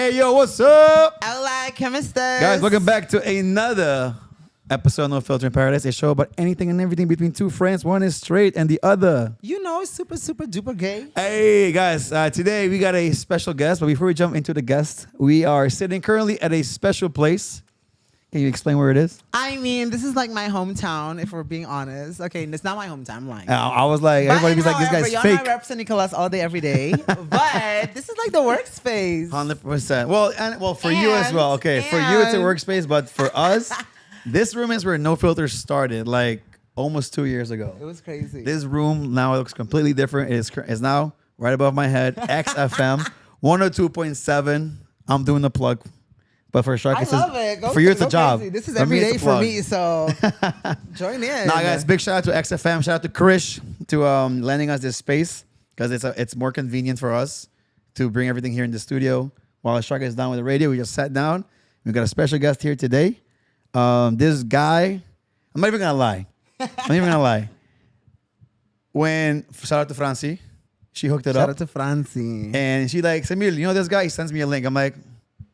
Hey, yo, what's up? Hola, ¿cómo estás? Guys, welcome back to another episode of No Filter in Paradise, a show about anything and everything between two friends. One is straight and the other. You know, super duper gay. Hey, guys, today we got a special guest, but before we jump into the guest, we are sitting currently at a special place. Can you explain where it is? I mean, this is like my hometown, if we're being honest. Okay, it's not my hometown, I'm lying. I was like, everybody was like, this guy's y'all fake. not reps Nicolas all day, every day. But this is like the workspace. 100%. Well, for you as well. Okay, for you it's a workspace, but for us, this room is where No Filter started, like almost 2 years ago. It was crazy. This room now looks completely different. It's now right above my head. XFM 102.7. I'm doing the plug. But for Shark, I love it. For you, it's a job. Crazy. This is For every me, it's day a for plug. me, so join in. Nah, guys, big shout out to XFM. Shout out to Krish to lending us this space because it's more convenient for us to bring everything here in the studio. While Shark is down with the radio, we just sat down. We got a special guest here today. This guy, I'm not even gonna lie. Shout out to Francie, she hooked it Shout up. out to Francie. And she like, Samir, you know this guy? He sends me a link. I'm like,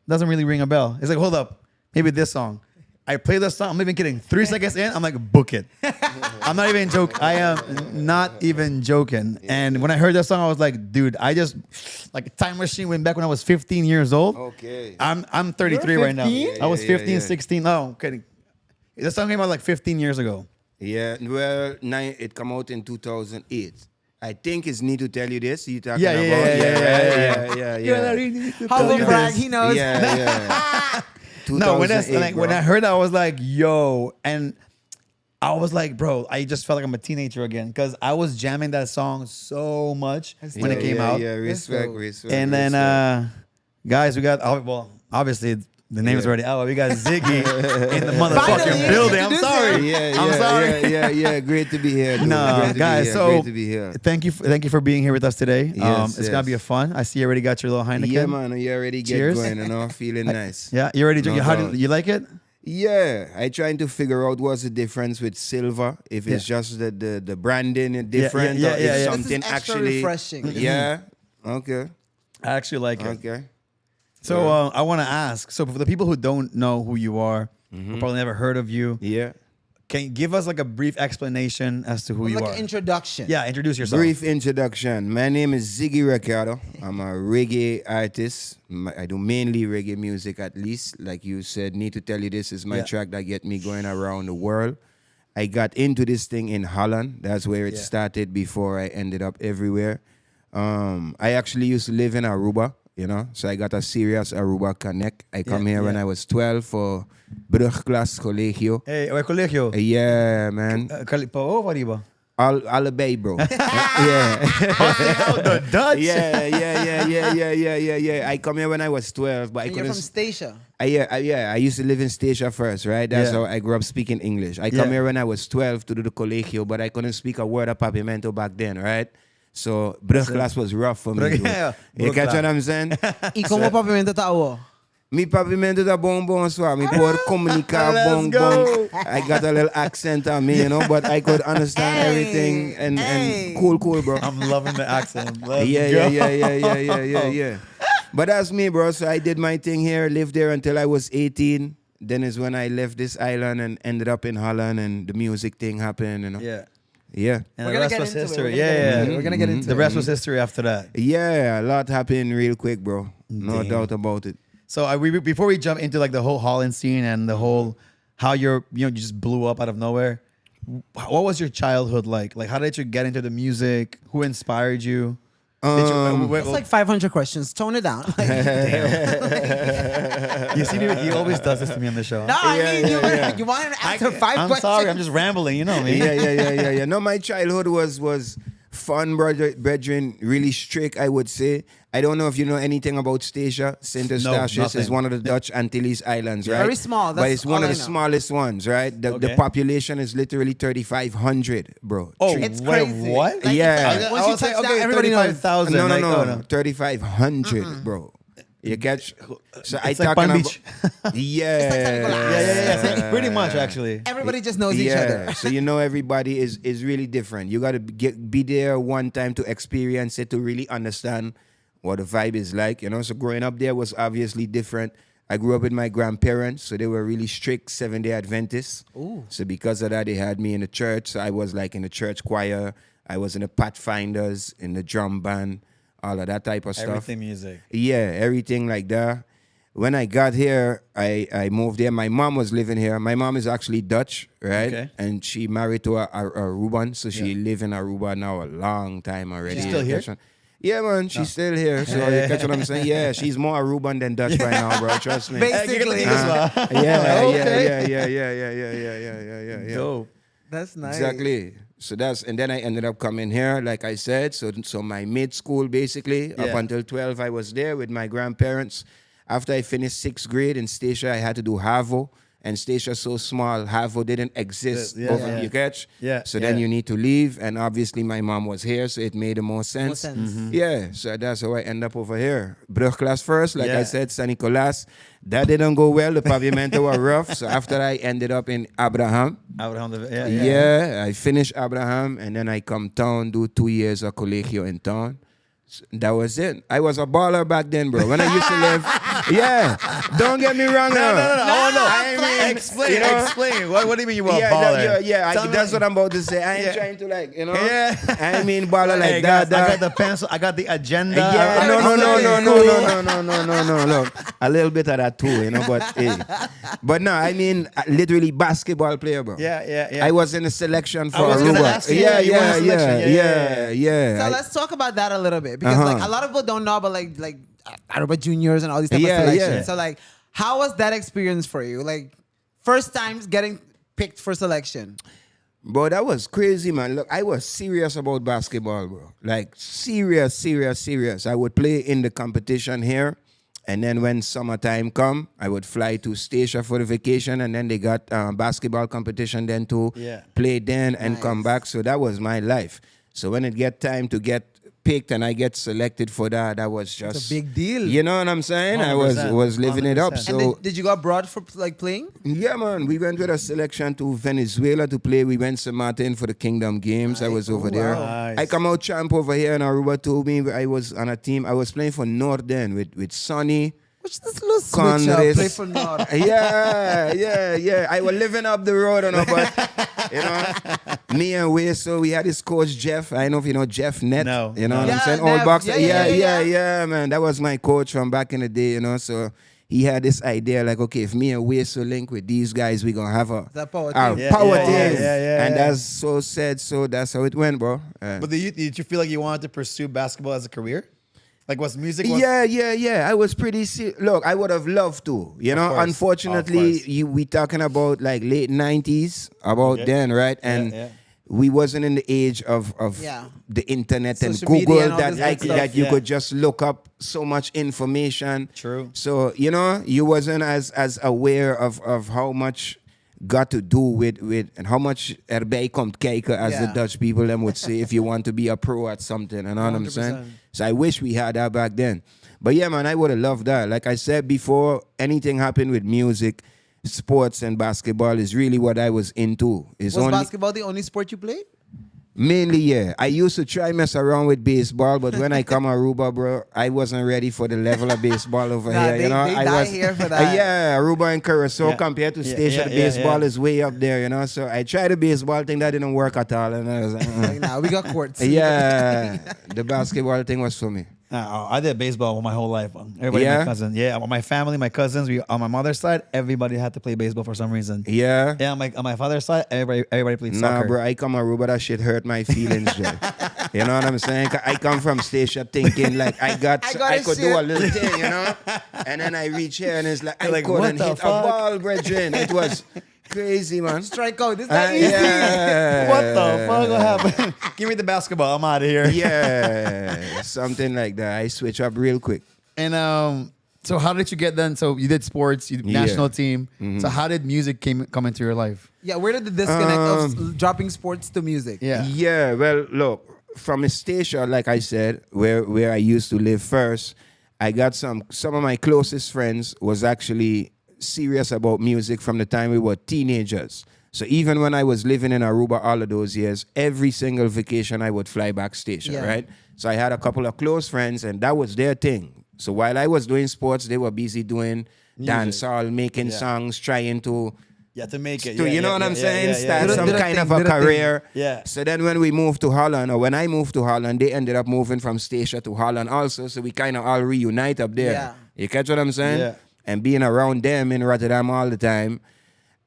doesn't really ring a bell. It's like, hold up, maybe this song. I play this song. I'm not even kidding. 3 seconds in, I'm like, book it. I'm not even joking. I am not even joking. And when I heard that song, I was like, dude, I just like a time machine went back when I was 15 years old. Okay. I'm 33 right now. I was 15, 16. No, I'm kidding. That song came out like 15 years ago. Yeah, well, it came out in 2008. I think it's need to tell you this. You talking Yeah. Humble brag, he knows. Yeah. No, when bro. I heard that, I was like, yo, and I was like, bro, I just felt like I'm a teenager again because I was jamming that song so much when it came out. Yeah, respect. And then, guys, we got, obviously, the name's already out. We got Ziggy in the motherfucking Finally, building. I'm introduce sorry. I'm sorry. Yeah. Great to be here. Dude. No, guys, so great to be here. thank you for being here with us today. Yes, it's gonna be a fun. I see you already got your little Heineken. Yeah, man, you already get Cheers. going and I'm feeling nice. Yeah, you already drinking. No How doubt. do you like it? Yeah, I trying to figure out what's the difference with silver. If it's just the branding is different, or if This something is extra actually refreshing. Yeah. Okay. I actually like it. Okay. So I want to ask. So for the people who don't know who you are, who probably never heard of you, Yeah. can you give us like a brief explanation as to who you Like are? an introduction. Yeah, introduce yourself. Brief introduction. My name is Ziggi Recado. I'm a reggae artist. I do mainly reggae music, at least. Like you said, need to tell you this is my track that get me going around the world. I got into this thing in Holland. That's where it started before I ended up everywhere. I actually used to live in Aruba, you know. So I got a serious Aruba connect. I come here when I was 12 for brugklas colegio. Hey, colegio. Yeah, man. Pao of arriba? Allebei, bro. Yeah. Out the Dutch. Yeah. I come here when I was 12, but I And you're couldn't. from Statia. I used to live in Statia first, right? That's Yeah. how I grew up speaking English. I come here when I was 12 to do the colegio, but I couldn't speak a word of Papimento back then, right? So, brugklas was rough for me. Dude. Yeah, You catch what I'm saying? ¿Y cómo Papimento tao? Mi Papimento da bon so mi por comunicar bon. I got a little accent on me, you know, but I could understand everything and cool, bro. I'm loving the accent. Let's Yeah. go. But that's me, bro. So I did my thing here, lived there until I was 18. Then is when I left this island and ended up in Holland, and the music thing happened, you know. Yeah. And We're the gonna rest get was into it. history. We're gonna get into The rest was history after that. Yeah, a lot happened real quick, bro. No doubt about it. So before we jump into like the whole Holland scene and the whole how you just blew up out of nowhere, what was your childhood like? Like, how did you get into the music? Who inspired you? It's like 500 questions. Tone it down. You see, he always does this to me on the show. No, I mean, you want to answer 5 I'm questions. sorry, I'm just rambling. You know me. Yeah. No, my childhood was fun, brethren, really strict, I would say. I don't know if you know anything about Statia. St. Eustatius is one of the Dutch Antilles Islands, right? Very small. But it's one of the know. smallest ones, right? The population is literally 3,500, bro. Oh, It's wait, crazy. what? Like, Yeah. Once you touch down, everybody knows. 35,000. No, like, 3,500, bro. You catch? So I It's like talking Palm about, Beach. yeah, Yeah. Pretty much, actually. Everybody just knows each other. So you know everybody is really different. You got to be there one time to experience it, to really understand what the vibe is like, you know. So growing up there was obviously different. I grew up with my grandparents, so they were really strict Seventh-day Adventists. Ooh. So because of that, they had me in the church. So I was like in the church choir. I was in the Pathfinders, in the drum band, all of that type of stuff. Everything music. Yeah, everything like that. When I got here, I moved here. My mom was living here. My mom is actually Dutch, right? Okay. And she married to a Aruban, so she live in Aruba now a long time already. She's still here? Yeah, man, she's still here. So you catch what I'm saying? Yeah, she's more Aruban than Dutch right now, bro. Trust me. Basically. Yeah. Dope. That's nice. Exactly. So and then I ended up coming here, like I said. So my mid school basically up until 12, I was there with my grandparents. After I finished 6th grade in Stacia, I had to do HAVO. And Stacia so small, HAVO didn't exist. You catch? Yeah. So then you need to leave. And obviously my mom was here, so it made the most sense. Yeah, so that's how I end up over here. Brugklas first, like I said, San Nicolas. That didn't go well. The pavimento were rough. So after I ended up in Abraham. I finished Abraham, and then I come town, do 2 years of colegio in town. That was it. I was a baller back then, bro. When I used to live, don't get me wrong. No. I mean, Explain. you know, Explain. What do you mean you want baller? That's what I'm about to say. I ain't trying to I mean baller like Hey, that. guys, I got the pencil. I got the agenda. No. Look, a little bit of that too, you know. But no, I mean literally basketball player, bro. Yeah. I was in the selection for I was gonna Aruba. ask you, you won the selection. Yeah. So let's talk about that a little bit because like a lot of people don't know about like Aruba juniors and all these type of selections. So like, how was that experience for you? Like, first times getting picked for selection. Bro, that was crazy, man. Look, I was serious about basketball, bro. Like, serious. I would play in the competition here. And then when summertime come, I would fly to Stacia for the vacation. And then they got basketball competition then to play then and come back. So that was my life. So when it get time to get picked and I get selected for that, that was just it's a big deal. You know what I'm saying? 100%. I was living 100%. It up. So and did you go abroad for like playing? Yeah, man. We went with a selection to Venezuela to play. We went to Martin for the Kingdom Games. I was over there. Nice. I come out champ over here in Aruba told me I was on a team. I was playing for Northern with Sonny. Which this little switch up, play for North. Yeah. I was living up the road, but you know, me and Weso, we had this coach Jeff. I don't know if you know Jeff Net. No. You know what I'm saying? Nev. Old boxer. Yeah, Man. That was my coach from back in the day, you know. So he had this idea like, okay, if me and Weso link with these guys, we're gonna have a power team. And that's so said. So that's how it went, bro. But did you feel like you wanted to pursue basketball as a career? Like, was music? Yeah. I was pretty look, I would have loved to. You know, unfortunately, we talking about like late 90s, about then, right? And we wasn't in the age of the internet Social and Google and that you could just look up so much information. True. So, you know, you wasn't as aware of how much got to do with and how much erbij komt kijken, as the Dutch people them would say, if you want to be a pro at something. You know what I'm saying? So I wish we had that back then. But yeah, man, I would have loved that. Like I said before, anything happened with music, sports, and basketball is really what I was into. Was basketball the only sport you played? Mainly, yeah. I used to try mess around with baseball, but when I come Aruba, bro, I wasn't ready for the level of baseball over here. They I was here for that. Aruba and Curacao compared to Stacia, the baseball is way up there, you know. So I tried the baseball thing, that didn't work at all, and I was like, nah, we got courts. Yeah, the basketball thing was for me. I did baseball my whole life. Everybody, my cousins. Yeah, my family, my cousins. On my mother's side, everybody had to play baseball for some reason. Yeah. Yeah, on my father's side, everybody played soccer. Nah, bro, I come Aruba, that shit hurt my feelings, Joe. You know what I'm saying? I come from Stacia thinking like I could do a little thing, you know? And then I reach here and it's like, I couldn't hit a ball, brethren. It was crazy, man. Strike out. This not easy. Yeah. What the fuck will happen? Give me the basketball. I'm out of here. Yeah, something like that. I switch up real quick. And so how did you get then? So you did sports, you did national team. Mm-hmm. So how did music come into your life? Yeah, where did the disconnect of dropping sports to music? Yeah, well, look, from a station, like I said, where I used to live first, I got some of my closest friends was actually serious about music from the time we were teenagers. So even when I was living in Aruba all of those years, every single vacation I would fly back Stacia, right? So I had a couple of close friends, and that was their thing. So while I was doing sports, they were busy doing dancehall, making songs, trying to make it. you know what I'm saying? Start some Did a kind thing, of a did a thing. career. Yeah. So then when we moved to Holland, or when I moved to Holland, they ended up moving from Stacia to Holland also. So we kind of all reunite up there. Yeah. You catch what I'm saying? Yeah. And being around them in Rotterdam all the time,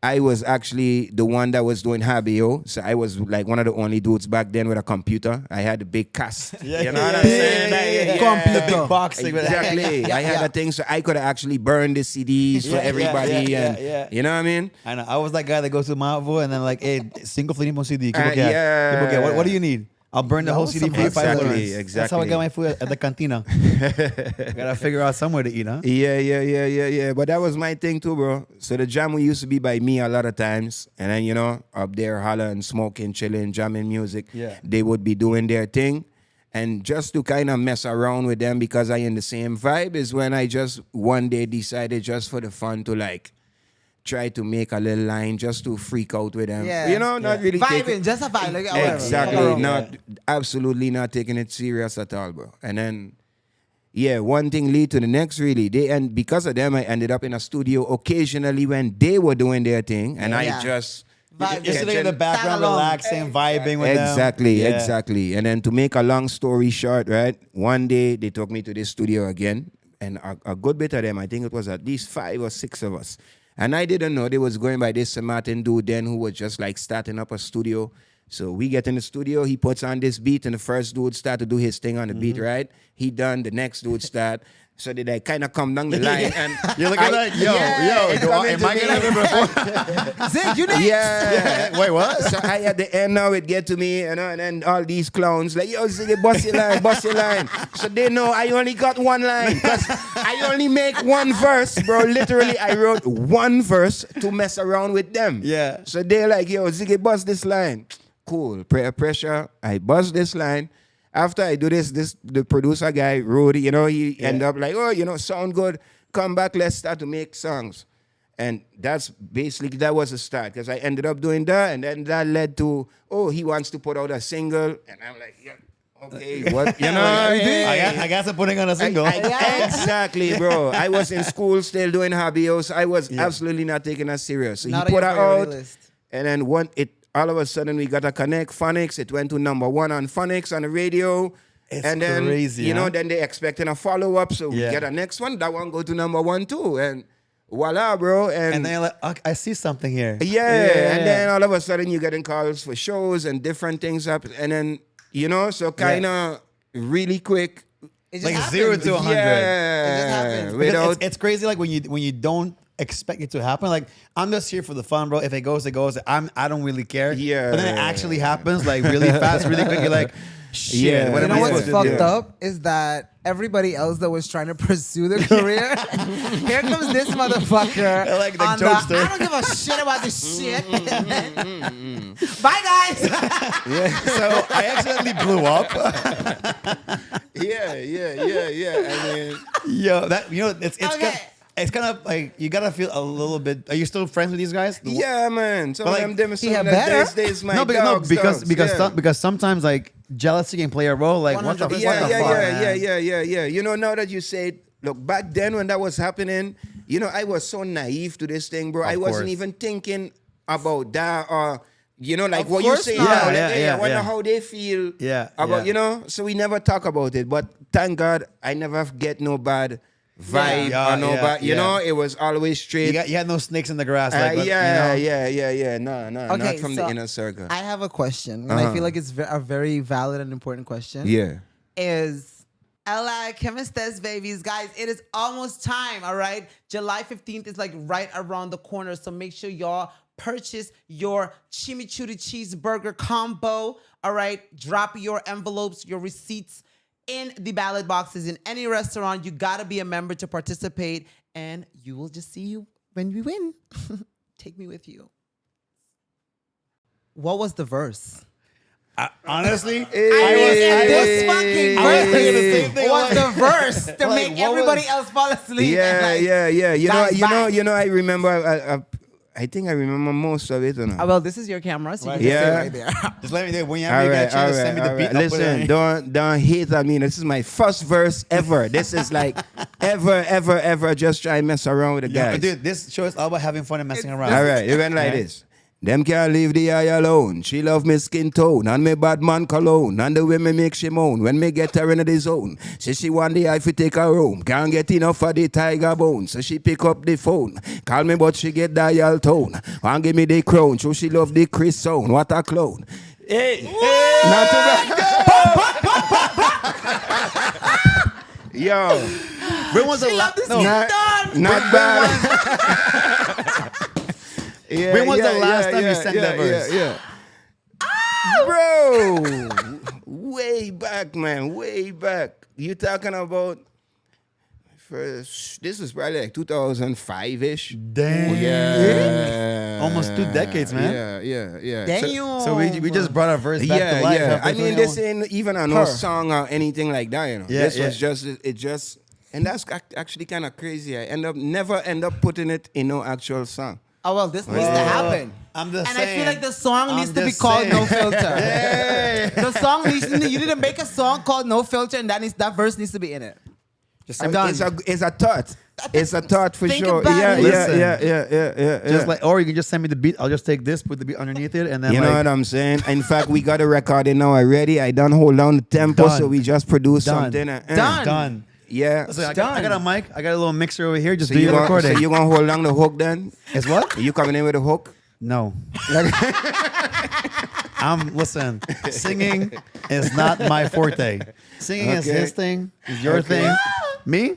I was actually the one that was doing Habio. So I was like one of the only dudes back then with a computer. I had a big cast. You know what I'm saying? Computer. The big box thing with that. Exactly. I had a thing so I could actually burn the CDs for everybody. And you know what I mean? I know. I was that guy that goes to Mount and then like, hey, 5 flinimos CD. Yeah. What do you need? I'll burn the whole CD for you. Exactly, $5. That's how I got my food at the cantina. Gotta figure out somewhere to eat, huh? Yeah. But that was my thing too, bro. So the jam used to be by me a lot of times. And then, you know, up there hollering, smoking, chilling, jamming music. Yeah. They would be doing their thing. And just to kind of mess around with them because I in the same vibe is when I just one day decided just for the fun to like try to make a little line just to freak out with them. Yeah. You know, not really Vibing, just a vibe. Like, whatever. Exactly. Absolutely not taking it serious at all, bro. And then, one thing lead to the next, really. And because of them, I ended up in a studio occasionally when they were doing their thing. And I just... Vibing. You're sitting in the background, Tag along. relaxing, vibing with them. Exactly. And then to make a long story short, right? One day, they took me to this studio again. And a good bit of them, I think it was at least 5 or 6 of us. And I didn't know they was going by this Martin dude then who was just like starting up a studio. So we get in the studio, he puts on this beat, and the first dude start to do his thing on the beat, right? He done, the next dude start. So they like kind of come down the line. And you're looking like, yo, am I gonna before? Zig, you next. Yeah. Wait, what? So I at the end now it get to me, you know, and then all these clowns like, yo, Ziggy, bust your line. So they know I only got one line because I only make one verse, bro. Literally, I wrote one verse to mess around with them. Yeah. So they're like, yo, Ziggy, bust this line. Cool. Pressure. I bust this line. After I do this, the producer guy, Rudy, you know, he end up like, oh, you know, sound good. Come back, let's start to make songs. And that's basically, that was a start. Because I ended up doing that, and then that led to, oh, he wants to put out a single. And I'm like, yeah, okay, what? You know, I guess I'm putting on a single. Exactly, bro. I was in school still doing hobbies. I was absolutely not taking that serious. So Not he put on her your out, priority list. and then all of a sudden we got a connect, Phonics. It went to #1 on Phonics on the radio. It's and then, crazy, you know, huh? then they expecting a follow-up. So we get a next one. That one go to #1 too. And voila, bro. And then you're like, okay, I see something here. Yeah. And then all of a sudden you're getting calls for shows and different things up. And then, you know, so kind of really quick. It just Like happens. 0 to 100. It just happens. Because it's crazy like when you don't expect it to happen. Like, I'm just here for the fun, bro. If it goes, it goes. I don't really care. Yeah. But then it actually happens like really fast, really quick. You're like, shit. What You am know I what's supposed to fucked do? up is that everybody else that was trying to pursue their career, here comes this motherfucker. I like the on jokester. I don't give a shit about this shit. Bye, guys. So I accidentally blew up. Yeah. I mean, Yo, that it's Okay. it's kind of like you gotta feel a little bit. Are you still friends with these guys? yeah, man. Some But of like, them he had better. days, my No, dogs, because sometimes like jealousy can play a role. Like what the 100%. fuck? Yeah. You know, now that you say it, look, back then when that was happening, you know, I was so naive to this thing, bro. I wasn't course. even thinking about that or, you know, like Of what you course say not. now. Like, Yeah, hey, I wonder yeah. how they feel Yeah, about, yeah. you know, so we never talk about it. But thank God I never get no bad vibe Yeah, or no yeah, bad, you yeah. know, it was always straight. You had no snakes in the grass. Like, but, Yeah. No, Okay, not from the so inner circle. I have a question, and I feel like it's a very valid and important question. Yeah. Is Ella, ¿qué me estés, babies? Guys, it is almost time, all right? July 15th is like right around the corner, so make sure y'all purchase your chimichurri cheeseburger combo, all right? Drop your envelopes, your receipts in the ballot boxes in any restaurant. You gotta be a member to participate, and you will just see you when we win. Take me with you. What was the verse? honestly, This fucking I was thinking the verse same thing. was the verse to Like, make what everybody was- else fall asleep. Yeah. and, like, You know, bang, bang. I remember I think I remember most of it. You know? Well, this is your camera, so you Right. can Yeah. say right there. Just let me know when you All have right, a chance. Send me the beat. I'll put it Listen, in. don't hate on me. This is my first verse ever. This is like ever. Just try and mess around with the Yeah, guys. dude, this show is all about having fun and messing around. All right, it went like Right. this. Them can't leave the eye alone. She love me skin tone and me bad man cologne. And the way me make she moan when me get her into the zone. Say she want the eye fi take her home. Can't get enough of the tiger bone. So she pick up the phone. Call me but she get dial tone. And give me the crown. So she love the Chris sound. What a clown. Hey, not too bad. Yo, When was the She love last? this No, shit. not bad. Yeah, When was the last time you sang that verse? Yeah. Bro, way back, man, way back. You talking about first? This was probably like 2005-ish. damn. Yeah, Almost 2 decades, man. Yeah. Damn. So we just brought our verse back Yeah, to life. yeah. after I mean, 21 this ain't even a no Her. song or anything like that, you know. Yeah, This was yeah. just, and that's actually kind of crazy. I never end up putting it in no actual song. Oh, well, this needs to happen. I'm just And saying. I feel like the song I'm needs to be just called saying. No Filter. Hey. The song needs to, you need to make a song called No Filter, and that verse needs to be in it. Just I'm send me- done. It's a thought. It's a thought for Think sure. about Yeah, it. Listen. yeah. Just like, or you can just send me the beat. I'll just take this, put the beat underneath it, and then You know what I'm saying? In fact, we got a recording now already. I done hold down the tempo, Done. so we just produced Done. something. Done. done. Yeah. Listen, I got a mic. I got a little mixer over here. Just So do you your gonna, recording. so you gonna hold down the hook then? Is what? Are you coming in with a hook? No. Listen, singing is not my forte. Singing is Okay. his thing, is your Okay. thing. Me?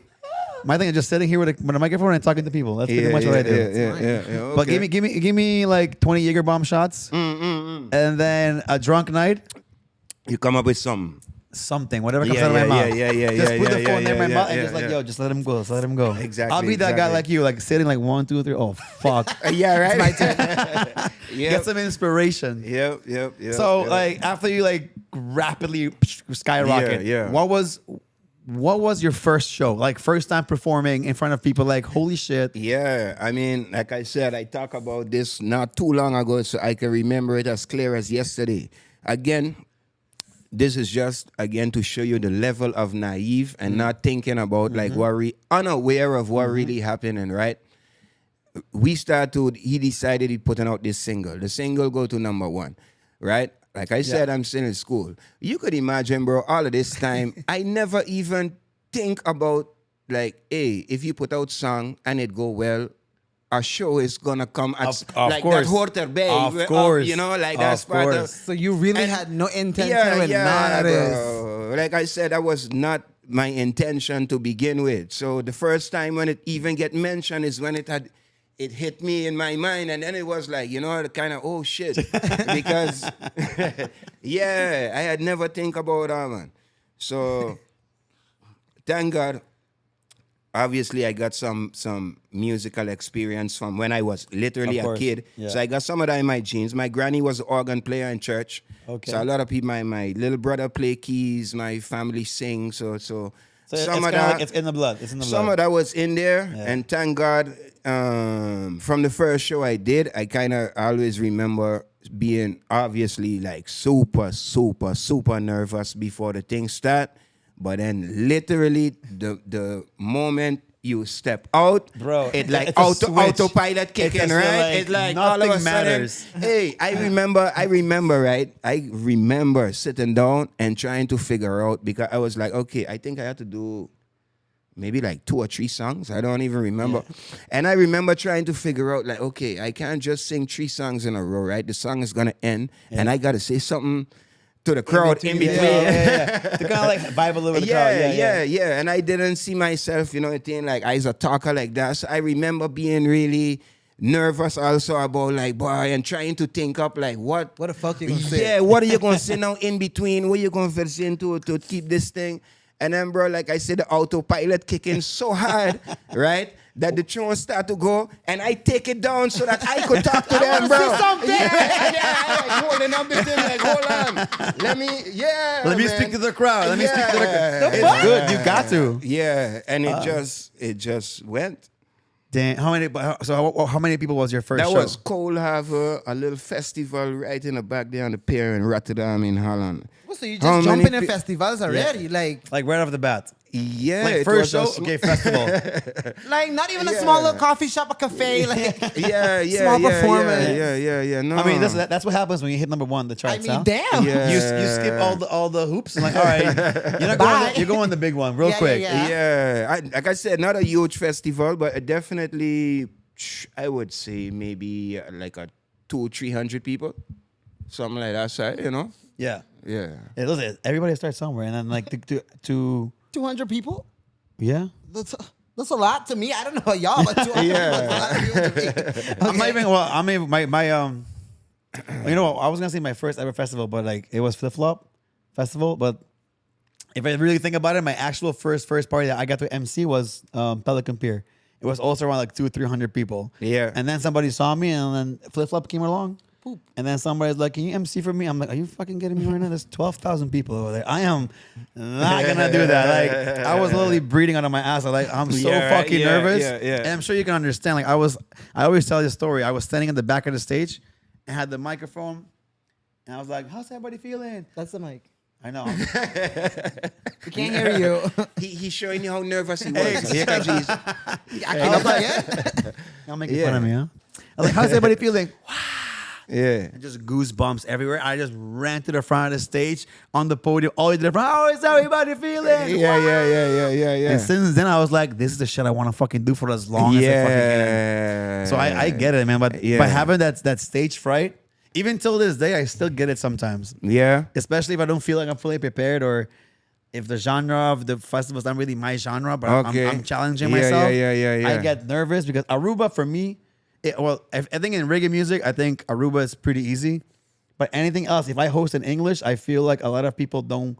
My thing is just sitting here with a microphone and talking to people. That's pretty much what I do. Yeah. But okay. give me like 20 Jaeger bomb shots, and then a drunk night, You come up with something. something, whatever comes Yeah, out of my yeah, mouth. yeah, Just put the yeah, phone yeah, in my yeah, mouth and yeah, just like, yeah. yo, just let him go, just let him go. Exactly, I'll be that guy exactly. like you, like sitting like 1, 2, 3. Oh fuck. Yeah, right. My turn. Get some inspiration. Yep. So like after you like rapidly skyrocket, Yeah. what was your first show? Like first time performing in front of people, like holy shit. Yeah, I mean, like I said, I talked about this not too long ago, so I can remember it as clear as yesterday. Again, this is just, again, to show you the level of naive and not thinking about, like, unaware of what really happening, right? He decided he putting out this single. The single go to #1, right? Like I said, I'm still in school. You could imagine, bro, all of this time, I never even think about, like, hey, if you put out song and it go well, a show is gonna come at Of like course. that Horter Bay. Of course. You know, like that's Of part of course. So you really And- had no intention with none of this. bro. Like I said, that was not my intention to begin with. So the first time when it even get mentioned is when it hit me in my mind, and then it was like, you know, the kind of, oh shit, because yeah, I had never think about that, man. So thank God. Obviously, I got some musical experience from when I was literally Of a course, kid. yeah. So I got some of that in my genes. My granny was an organ player in church. Okay. So a lot of people, my little brother play keys, my family sing. So So some it's of kinda that, like it's in the blood. It's in the blood. some of that was in there. Yeah. And thank God, from the first show I did, I kind of always remember being obviously like super nervous before the thing start. But then literally the moment you step out, Bro, it like it's a switch. autopilot It's kicking, just right? like It's like all of a nothing sudden, matters. hey, I remember, right? I remember sitting down and trying to figure out, because I was like, okay, I think I had to do maybe like 2 or 3 songs. I don't even remember. And I remember trying to figure out, like, okay, I can't just sing 3 songs in a row, right? The song is gonna end, and I gotta say something to the crowd in between. Yeah. To kind of like vibe a little bit. With the crowd. Yeah. And I didn't see myself, you know, a thing like I was a talker like that. So I remember being really nervous also about like, boy, and trying to think up like what What the fuck you gonna say? Yeah, what are you gonna say now in between? What you gonna fit into to keep this thing? And then, bro, like I said, the autopilot kicking so hard, right? That the tune start to go, and I take it down so that I could talk to them, bro. Yeah, like holding up the thing, like, hold on. Let me speak to the crowd. Let me speak to the crowd. Yeah. It's good. You got to. Yeah, and it just went. Damn. How many? So how many people was your first That show? was Cold Harbor, a little festival right in the back there on the pier in Rotterdam in Holland. Well, so you How just many jumping in pe- festivals already, like Like right off the bat. Yeah, Like it first was show, a okay, festival. not even a Yeah. small little coffee shop, a cafe, like. Yeah, Small performance. Yeah. No, I mean, that's what happens when you hit number one, the I charts. mean, huh? damn. Yeah. You skip all the hoops and like, all right, you're not Bye. going. You're going the big one real Yeah, quick. yeah. Yeah, like I said, not a huge festival, but definitely, I would say maybe like a 200-300 people, something like that. So, Yeah. yeah. Yeah, listen, everybody starts somewhere, and then like to 200 people? yeah. That's a lot to me. I don't know about y'all, but 200 Yeah. people is a lot of people to me. I'm not even. Well, I mean, my you know, I was gonna say my first ever festival, but like it was Flip Flop Festival. But if I really think about it, my actual first party that I got to MC was Pelican Pier. It was also around like 200-300 people. Yeah. And then somebody saw me, and then Flip Flop came along. And then somebody's like, "Can you MC for me?" I'm like, "Are you fucking kidding me right now? There's 12,000 people over there. I am not gonna do that." Like, I was literally breathing out of my ass. I'm so Yeah, fucking yeah, nervous. yeah. And I'm sure you can understand. Like, I always tell this story. I was standing at the back of the stage and had the microphone, and I was like, "How's everybody feeling?" That's the mic. I know. We can't hear you. He's showing you how nervous he was. Hey, I can't plug it. Y'all making Yeah. fun of me, huh? I was like, "How's everybody feeling?" Yeah. And just goosebumps everywhere. I just ran to the front of the stage on the podium, all the way to the front. How is everybody feeling? Yeah. And since then, I was like, this is the shit I want to fucking do for as long as I fucking can. Yeah. So I get it, man. But Yeah. by having that stage fright, even till this day, I still get it sometimes. Yeah. Especially if I don't feel like I'm fully prepared, or if the genre of the festival is not really my genre, but Okay. I'm challenging Yeah, myself. yeah. I get nervous because Aruba for me, I think in reggae music, I think Aruba is pretty easy. But anything else, if I host in English, I feel like a lot of people don't.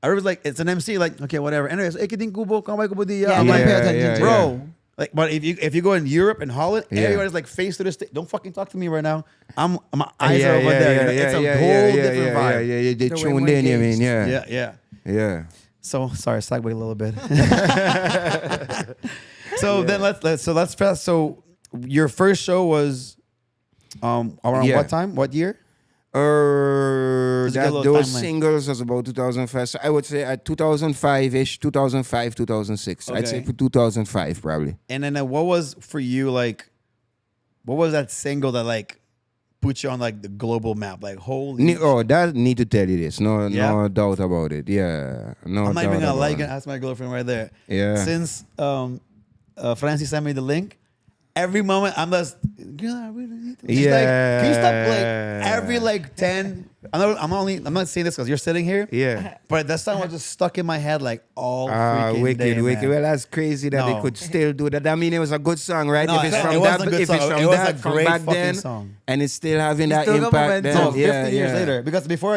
Aruba's like, it's an MC, like, okay, whatever. Anyways, I'm Yeah, like, pay attention to bro. Like, but if you go in Europe and Holland, Yeah. everybody's like face to the stage. Don't fucking talk to me right now. My eyes are over there. It's a whole different vibe. Yeah. They The way tuned we're in, you mean? engaged. Yeah. So sorry, segue a little bit. Then let's fast. So your first show was around Yeah. what time? What year? Just get a little Those timeline. singles was about 2005. So I would say at 2005-ish, 2005, 2006. I'd say Okay. for 2005 probably. And then what was for you like? What was that single that like put you on like the global map? Like holy. That need to tell you this. No Yeah? doubt about it. Yeah. No I'm not doubt even gonna about lie. You it. can ask my girlfriend right there. Yeah. Since Francie sent me the link, every moment I'm just, girl, I really need to. She's like, can you stop like every like 10? I'm not saying this because you're sitting here. Yeah. But that song was just stuck in my head like all freaking wicked, day, wicked. man. Well, that's crazy that they No. could still do that. I mean, it was a good song, right? No, if it's it from wasn't that, a good if it's song. from It was that, a from great back fucking then, song. and it's still having that still got impact. momentum. Then, No, 15 years yeah. later. Because before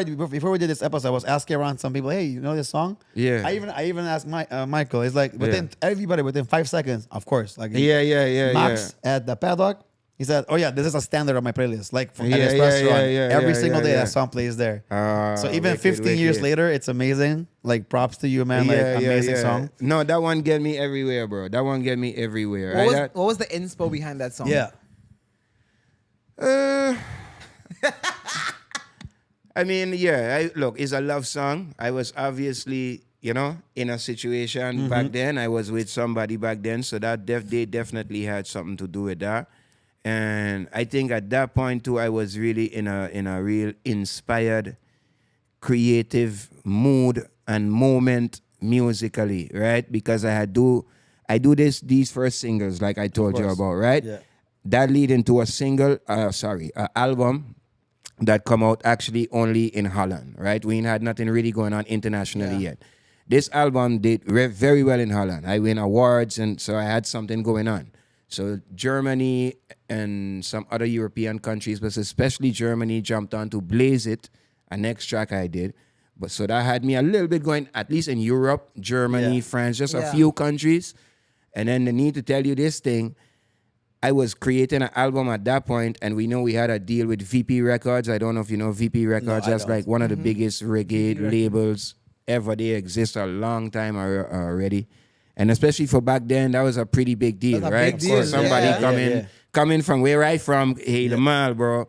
we did this episode, I was asking around some people, hey, you know this song? Yeah. I even asked Michael. It's like everybody within 5 seconds, of course. Like Yeah. Max at the paddock. He said, "Oh yeah, this is a standard of my playlist. Like from at Yeah, this yeah, restaurant, yeah, every yeah, single day yeah. that song plays there. So even wicked, 15 years wicked. later, it's amazing. Like props to you, man. Like amazing song. No, that one get me everywhere, bro. That one get me everywhere. What was the inspo behind that song? Yeah, I mean, look, it's a love song. I was obviously, in a situation back then. I was with somebody back then, so that they definitely had something to do with that. And I think at that point too, I was really in a real inspired, creative mood and moment musically, right? Because I do these first singles like I told you about, right? Yeah. That lead into a single, an album that come out actually only in Holland, right? We ain't had nothing really going on internationally yet. This album did very well in Holland. I win awards, and so I had something going on. So Germany and some other European countries, but especially Germany, jumped on to Blaze It, a next track I did. But so that had me a little bit going, at least in Europe, Germany, France, just a few countries. And then the need to tell you this thing, I was creating an album at that point, and we know we had a deal with VP Records. I don't know if you know VP Records. I That's don't. like one of the biggest reggae labels ever. They exist a long time already. And especially for back then, that was a pretty big deal, That's a right? big deal, For somebody yeah. coming from where I from, hey, the mall, bro.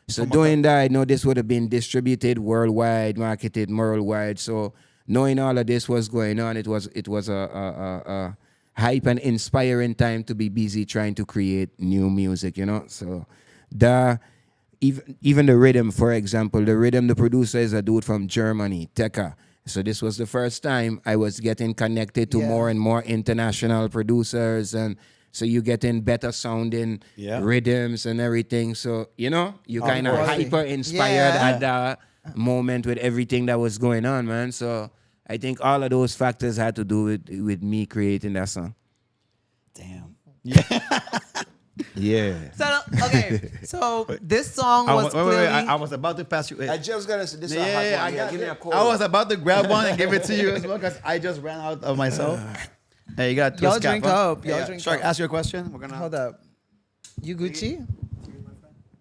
So doing that, I know this would have been distributed worldwide, marketed worldwide. So knowing all of this was going on, it was a hype and inspiring time to be busy trying to create new music, you know. So even the rhythm, for example, the producer is a dude from Germany, Tekka. So this was the first time I was getting connected to more and more international producers, and so you getting better sounding rhythms and everything. So, you know, you kind of hyper inspired at that moment with everything that was going on, man. So I think all of those factors had to do with me creating that song. Damn. Yeah. So okay, so this song was Wait, clearly. I was about to pass you. I just got to this. I got give me a call. I was about to grab one and give it to you as well because I just ran out of myself. Hey, you got to Y'all drink up. Y'all drink Shark, up. ask your question. We're gonna Hold up. You Gucci?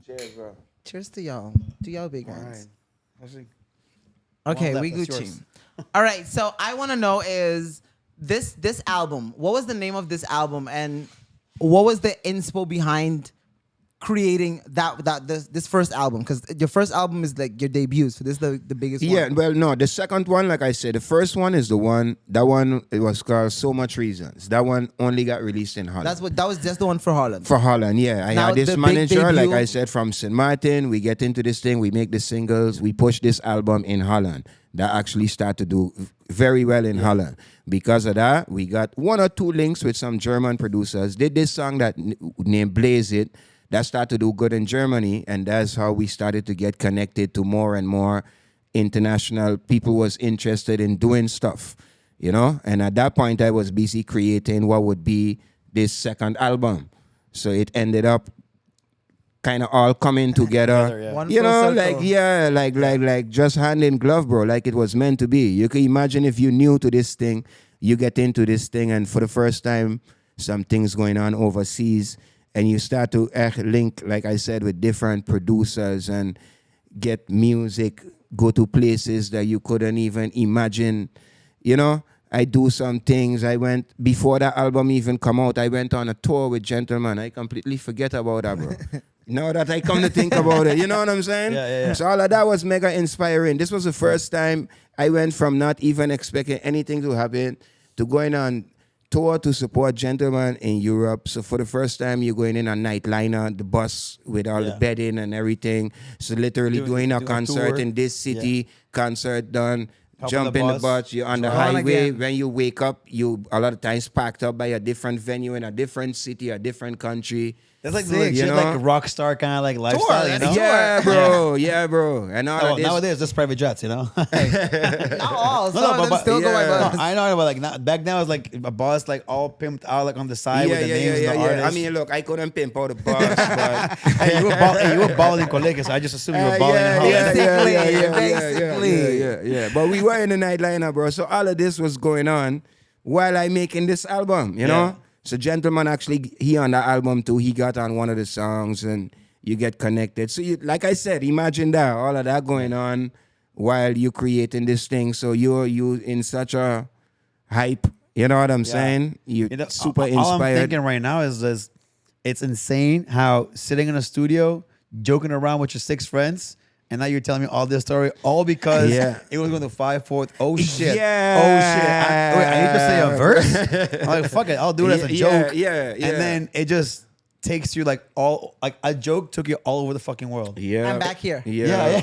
Cheers, bro. Cheers to y'all. To y'all big ones. Right. Okay, One we left, that's Gucci. yours. All right, so I want to know is this album. What was the name of this album, and what was the inspo behind creating this first album? Because your first album is like your debut, so this is the biggest one. Yeah, well, no, the second one, like I said, the first one is the one. That one it was called So Much Reasons. That one only got released in Holland. That was just the one for Holland. For Holland, yeah. I Now, had this the big manager, like debut- I said, from St. Martin. We get into this thing, we make the singles, we push this album in Holland. That actually started to do very well in Holland. Because of that, we got 1 or 2 links with some German producers. Did this song that named Blaze It. That started to do good in Germany, and that's how we started to get connected to more and more international people was interested in doing stuff, you know? And at that point, I was busy creating what would be this second album. So it ended up kind of all coming together. One You full know, circle. like just hand in glove, bro, like it was meant to be. You can imagine if you're new to this thing, you get into this thing, and for the first time, some things going on overseas, and you start to link, like I said, with different producers and get music, go to places that you couldn't even imagine. You know, I do some things. I went, before that album even come out, I went on a tour with Gentleman. I completely forget about that, bro. Now that I come to think about it, you know what I'm saying? Yeah. So all of that was mega inspiring. This was the first time I went from not even expecting anything to happen to going on tour to support Gentleman in Europe. So for the first time, you're going in a nightliner, the bus with all the bedding and everything. So literally doing a concert tour. in this city, concert done, Hop jump on the in the bus, bus, you're on the drive on highway. again. When you wake up, you a lot of times packed up by a different venue in a different city, a different country. That's like Sick, legit, you know? like rock star kind of like lifestyle, you know? Yeah, bro. Yeah, bro. And all Oh, of this. nowadays, just private jets, you know? Not all. Some of them still go by yeah. bus. No, I know, but like back then it was like a bus like all pimped out like on the side with the names of the artists. I mean, look, I couldn't pimp out a bus, but Hey, you were balling in Colegas, so I just assumed you were balling in Holland. Basically. But we were in the nightliner, bro. So all of this was going on while I making this album, you know? So Gentleman actually, he on that album too. He got on one of the songs and you get connected. So you, like I said, imagine that, all of that going on while you creating this thing. So you in such a hype, you know what I'm saying? You're super all inspired. I'm thinking right now is it's insane how sitting in a studio, joking around with your 6 friends, and now you're telling me all this story, all because it was going to 5/4. Oh shit! Yeah. Oh shit! I need to say a verse. I'm like, fuck it, I'll do it as a joke. Yeah. And then it just takes you like a joke took you all over the fucking world. Yeah. I'm back here. Yeah.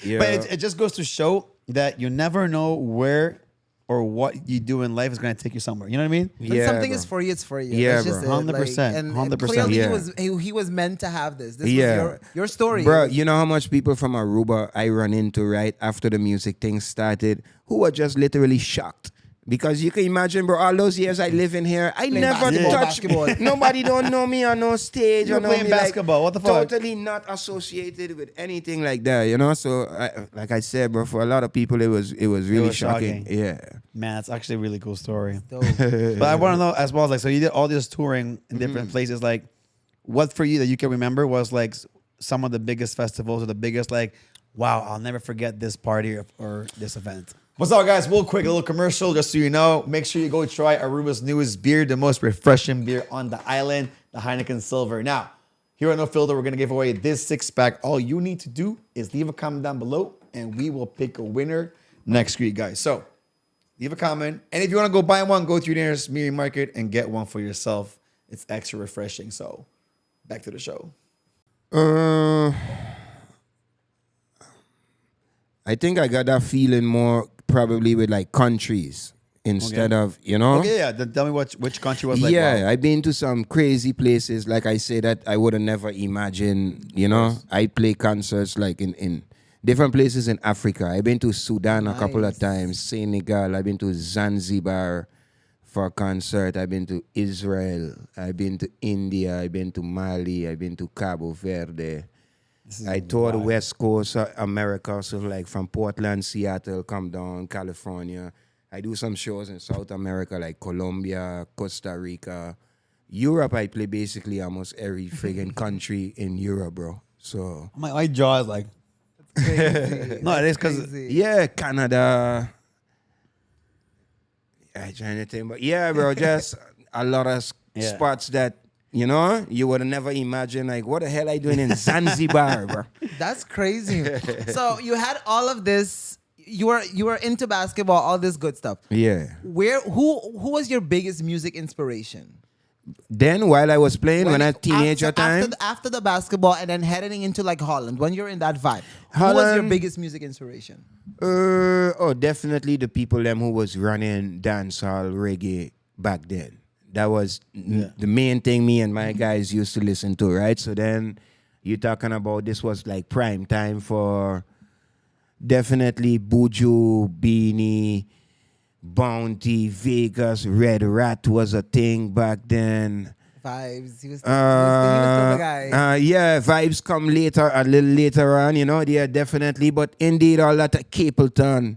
But it just goes to show that you never know where or what you do in life is going to take you somewhere. You know what I mean? When something is for you, it's for you. Yeah, That's just bro. it. 100%, And 100%. clearly he was meant to have this. This was your story. Bro, you know how much people from Aruba I run into right after the music thing started who were just literally shocked. Because you can imagine, bro, all those years I live in here, I never touched basketball. Nobody don't know me on no stage. You're or know playing me basketball. What the fuck? Totally not associated with anything like that, you know? So, like I said, bro, for a lot of people, it was really was shocking. shocking. Yeah. Man, it's actually a really cool story. Dope. But I want to know as well, like, so you did all this touring in different places. Like, what for you that you can remember was like some of the biggest festivals or the biggest like wow, I'll never forget this party or this event. What's up, guys? Real quick, a little commercial, just so you know. Make sure you go try Aruba's newest beer, the most refreshing beer on the island, the Heineken Silver. Now, here at No Filter, we're going to give away this 6-pack. All you need to do is leave a comment down below, and we will pick a winner next week, guys. So, leave a comment. And if you want to go buy one, go to your nearest media market and get one for yourself. It's extra refreshing. So, back to the show. I think I got that feeling more probably with like countries instead of, you know. Okay, yeah. Then tell me which country was like, yeah, wow. I've been to some crazy places. Like I say that I would have never imagined, you know. I play concerts like in different places in Africa. I've been to Sudan a couple of times, Senegal. I've been to Zanzibar for a concert. I've been to Israel. I've been to India. I've been to Mali. I've been to Cabo Verde. I toured the West Coast of America, so like from Portland, Seattle, come down, California. I do some shows in South America, like Colombia, Costa Rica. Europe, I play basically almost every friggin' country in Europe, bro. So My jaw is like, no, it is because, yeah, Canada. I trying to think, but yeah, bro, just a lot of spots that, you know, you would have never imagined, like, what the hell are you doing in Zanzibar, bro? That's crazy. So you had all of this. You were into basketball, all this good stuff. Yeah. Who was your biggest music inspiration? Then while I was playing, when I was teenager time. After the basketball and then heading into like Holland, when you're in that vibe, who was your Holland. biggest music inspiration? Definitely the people them who was running dancehall reggae back then. That was the main thing me and my guys used to listen to, right? So then you're talking about this was like prime time for definitely Buju, Beanie, Bounty, Vegas, Red Rat was a thing back then. Vibes. He was still the guy. Yeah, Vibes come later, a little later on, you know, yeah, definitely. But indeed, all that Capleton,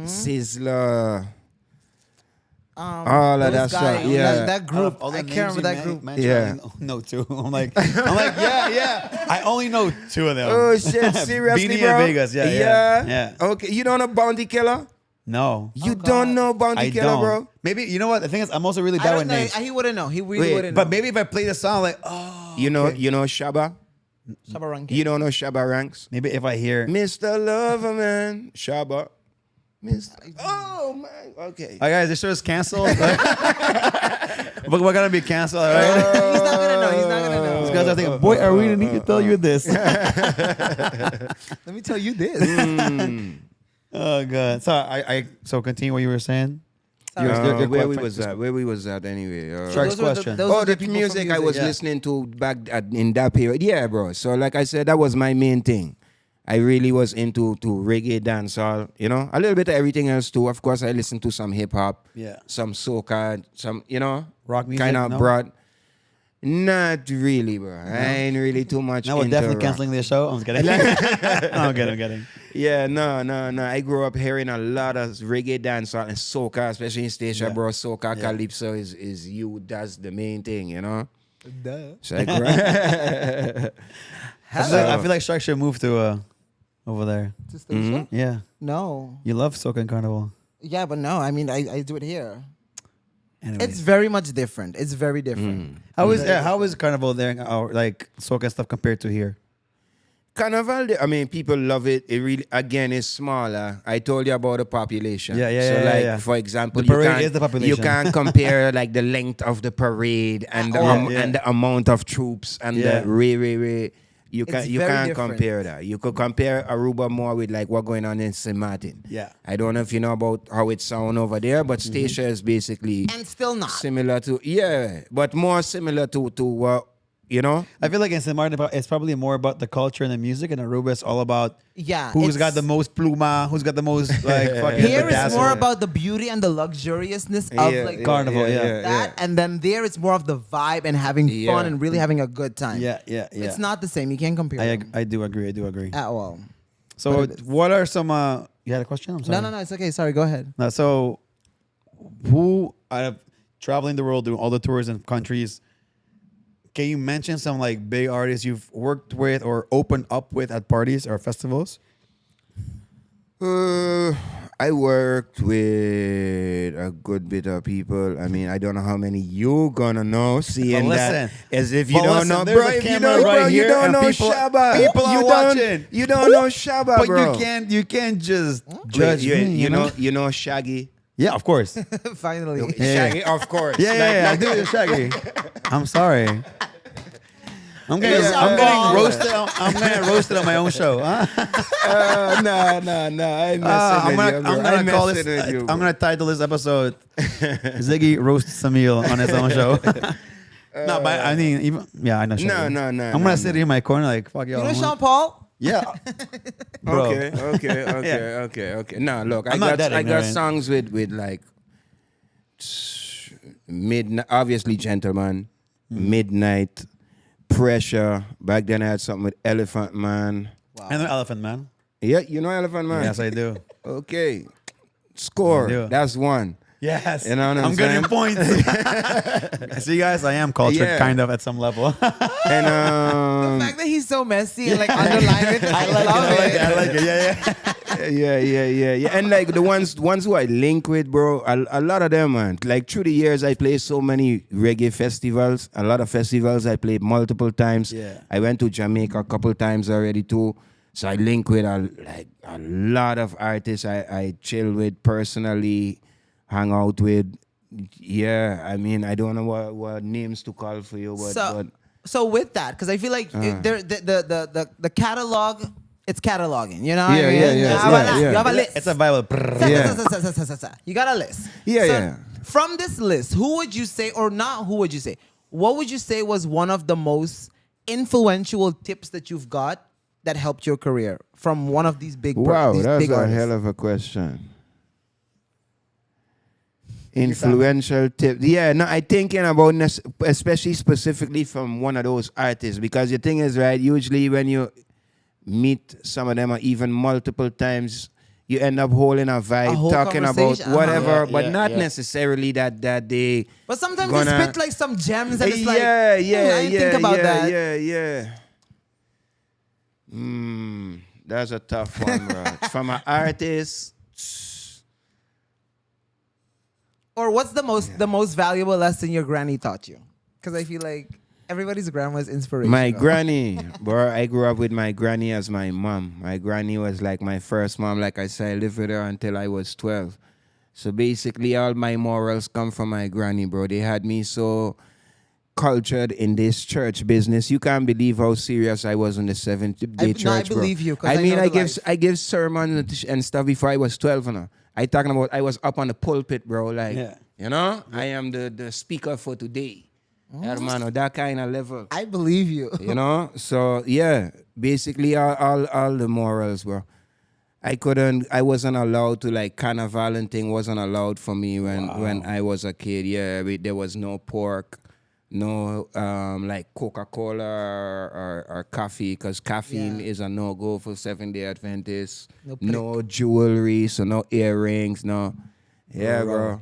Sizzler, all of that stuff. Yeah. That group. All the I names can't remember you that group. mentioned, Yeah. I only know two. I'm like, yeah. I only know two of them. Oh shit, seriously, Beanie bro? and Vegas, yeah. Okay, you don't know Bounty Killer? No. You don't know Bounty I Killer, don't. bro? Maybe, you know what? The thing is, I'm also really I bad don't with know. names. He wouldn't know. He really Wait, wouldn't know. But maybe if I play the song, like, oh. You know Shabba? Shabba Rankin. You don't know Shabba Ranks? Maybe if I hear. Mr. Loverman, Shabba. Oh man, okay. All right, guys, this show is canceled. But we're going to be canceled, all right? He's not gonna know. He's not gonna know. These guys are thinking, boy, are we going to need to tell you this? Let me tell you this. Oh, God. So continue what you were saying. Where we was at anyway. Shark's question. The music I was listening to back in that period. Yeah, bro. So like I said, that was my main thing. I really was into reggae, dancehall, you know, a little bit of everything else too. Of course, I listened to some hip hop, some soca, some, you know, rock music, kind of no? broad. Not really, bro. I ain't really too much. Now we're into definitely rock. canceling this show. I'm kidding. I'm kidding. Yeah, no. I grew up hearing a lot of reggae dancehall and soca, especially in Stacia, bro. Soca, calypso is you. That's the main thing, you know. Duh. So I grew I feel like Shark should move to over there. To Stacia? Yeah. No. You love soca and carnival. Yeah, but no. I mean, I do it here. Anyways. It's very much different. It's very different. How is carnival there, like soca and stuff compared to here? Carnival, I mean, people love it. It really, again, is smaller. I told you about the population. Yeah. For example, The parade is the population. You can't compare like the length of the parade and the amount of troops and the You It's can't very different. compare that. You could compare Aruba more with like what going on in St. Martin. Yeah. I don't know if you know about how it sound over there, but Stacia is basically And still not. similar to but more similar to what you know. I feel like in St. Martin, it's probably more about the culture and the music, and Aruba is all about who's got the most pluma, who's got the most like fucking. Here it's bedazzle. more about the beauty and the luxuriousness of like Carnival, that, and then there it's more of the vibe and having fun and really having a good time. Yeah. It's not the same. You can't compare them I do agree. at all. So what are some? You had a question? I'm sorry. No, it's okay. Sorry, go ahead. No, so who out of traveling the world, doing all the tours and countries, can you mention some like big artists you've worked with or opened up with at parties or festivals? I worked with a good bit of people. I mean, I don't know how many you gonna know. Seeing that as if you don't know, there's bro. a If you camera don't, right bro, you here don't and know people- Shabba. people are you watching. You don't know Shabba, But bro. you can't just Wait, judge me. you know Shaggy. Yeah, of course. Finally. Yeah. Shaggy, of course. Yeah, I do Shaggy. I'm sorry. I'm getting roasted. I'm getting roasted on my own show. Huh? Nah. I'm messing with you, bro. I'm gonna call messing this. with you, I'm bro. gonna title this episode "Ziggy roasts Samil on his own show." No, but I mean, even I know. Shaggy. No. I'm gonna sit in my corner like fuck y'all. You know Sean Paul? Yeah. Bro. Okay. No, look, I I'm not got that ignorant. songs with like midnight, obviously Gentleman, Midnight, Pressure. Back then I had something with Elephant Man. I know Elephant Man. Yeah, you know Elephant Man? Yes, I do. Okay. Score. I do. That's one. Yes. You know what I'm I'm getting saying? points. See, guys, I am cultured Yeah. kind of at some level. And The fact that he's so messy and like underline it, I love it. I like it. Yeah. yeah. And like the ones who I link with, bro, a lot of them, man. Like through the years, I played so many reggae festivals. A lot of festivals I played multiple times. Yeah. I went to Jamaica a couple times already too. So I link with a lot of artists I chill with personally, hang out with. Yeah, I mean, I don't know what names to call for you, but So with that, because I feel like the catalog, it's cataloging. You know? what I Yeah, mean? yeah. You have a list. It's a Bible. You got a list. Yeah. From this list, who would you say, or not who would you say, what would you say was one of the most influential tips that you've got that helped your career from one of these big Wow, these that's big a artists? hell of a question. Influential tip. Yeah, no, I thinking about especially specifically from one of those artists, because the thing is, right, usually when you meet some of them or even multiple times, you end up holding a vibe, whole talking about conversation, whatever, Yeah, but yeah, not yeah. necessarily that they But sometimes gonna- they spit like some gems and it's like, yeah, I didn't think about that. Yeah. That's a tough one, bro. From an artist. Or what's the most valuable lesson your granny taught you? Because I feel like everybody's grandma's inspiration. My granny, bro. I grew up with my granny as my mom. My granny was like my first mom. Like I said, I lived with her until I was 12. So basically, all my morals come from my granny, bro. They had me so cultured in this church business. You can't believe how serious I was in the Seventh-day Church, I bro. believe you, 'cause I I mean, know I the give life. I give sermons and stuff before I was 12, you know. I talking about I was up on the pulpit, bro. Like, Yeah. you know, I am the speaker for today. Hermano, that kind of level. I believe you. You know, so yeah, basically all the morals, bro. I wasn't allowed to, like, carnival and thing wasn't allowed for me when I was a kid. Yeah, there was no pork, no like Coca-Cola or coffee, because caffeine is a no-go for Seventh-day Adventists. No jewelry, so no earrings, no. Yeah, bro.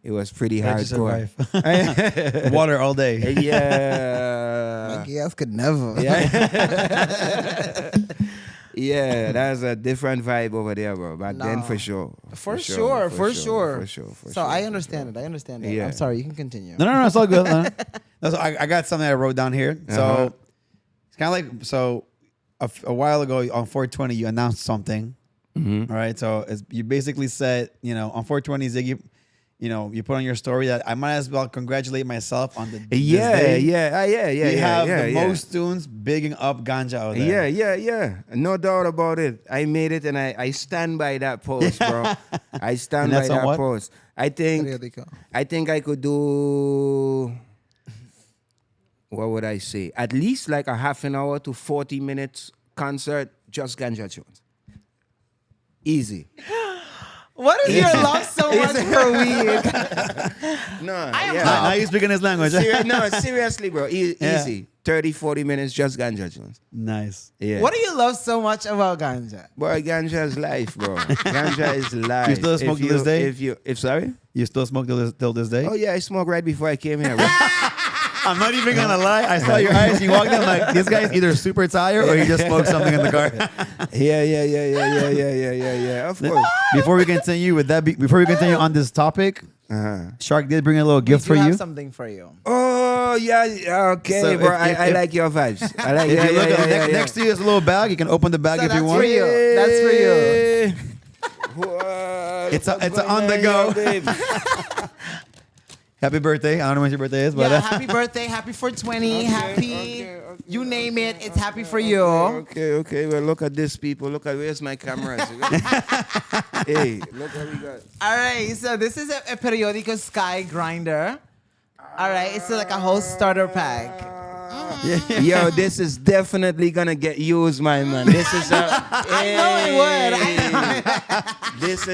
It was pretty How'd you hardcore. survive? Water all day. Yeah. Like, yes, could never. Yeah, that's a different vibe over there, bro. Back then, Nah. for sure. For sure. So I sure. understand it. I understand it. Yeah. I'm sorry. You can continue. No, it's all good. I got something I wrote down here. So Uh-huh. it's kind of like, so a while ago on 420, you announced something. Mm-hmm. All right. So you basically said, on 420, Ziggy, you put on your story that I might as well congratulate myself on this day. You You have the yeah. most tunes bigging up ganja out there. Yeah. No doubt about it. I made it, and I stand by that post, bro. I stand And by that's on that what? post. I think I could do, what would I say? At least like a half an hour to 40 minutes concert, just ganja tunes. Easy. What is your love so much for weed? No, Now you're speaking his language. Seriously, bro. Yeah. Easy. 30, 40 minutes, just ganja tunes. Nice. Yeah. What do you love so much about ganja? Boy, ganja is life, bro. Ganja is life. You still smoke to this day? Sorry? You still smoke till this day? Oh yeah, I smoked right before I came here, bro. I'm not even gonna lie. I saw your eyes. You walked in. I'm like, this guy's either super tired or he just smoked something in the car. Yeah. Of course. Before we continue with that, before we continue on this topic, Shark did bring a little gift for We do you. have something for you. Oh yeah, okay, So bro. if- I like your vibes. I like. If you look yeah. next to you is a little bag. You can open the bag So if you that's want. for you. That's for you. It's on the go. Happy birthday. I don't know when your birthday is, but Yeah, happy birthday, happy 420, happy, you name it, it's happy for you. Okay. Well, look at this, people. Look at where's my cameras. Hey, look what we got. All right, so this is a periodico sky grinder. All right, it's like a whole starter pack. Yo, this is definitely gonna get used, my man. This is I know it would. This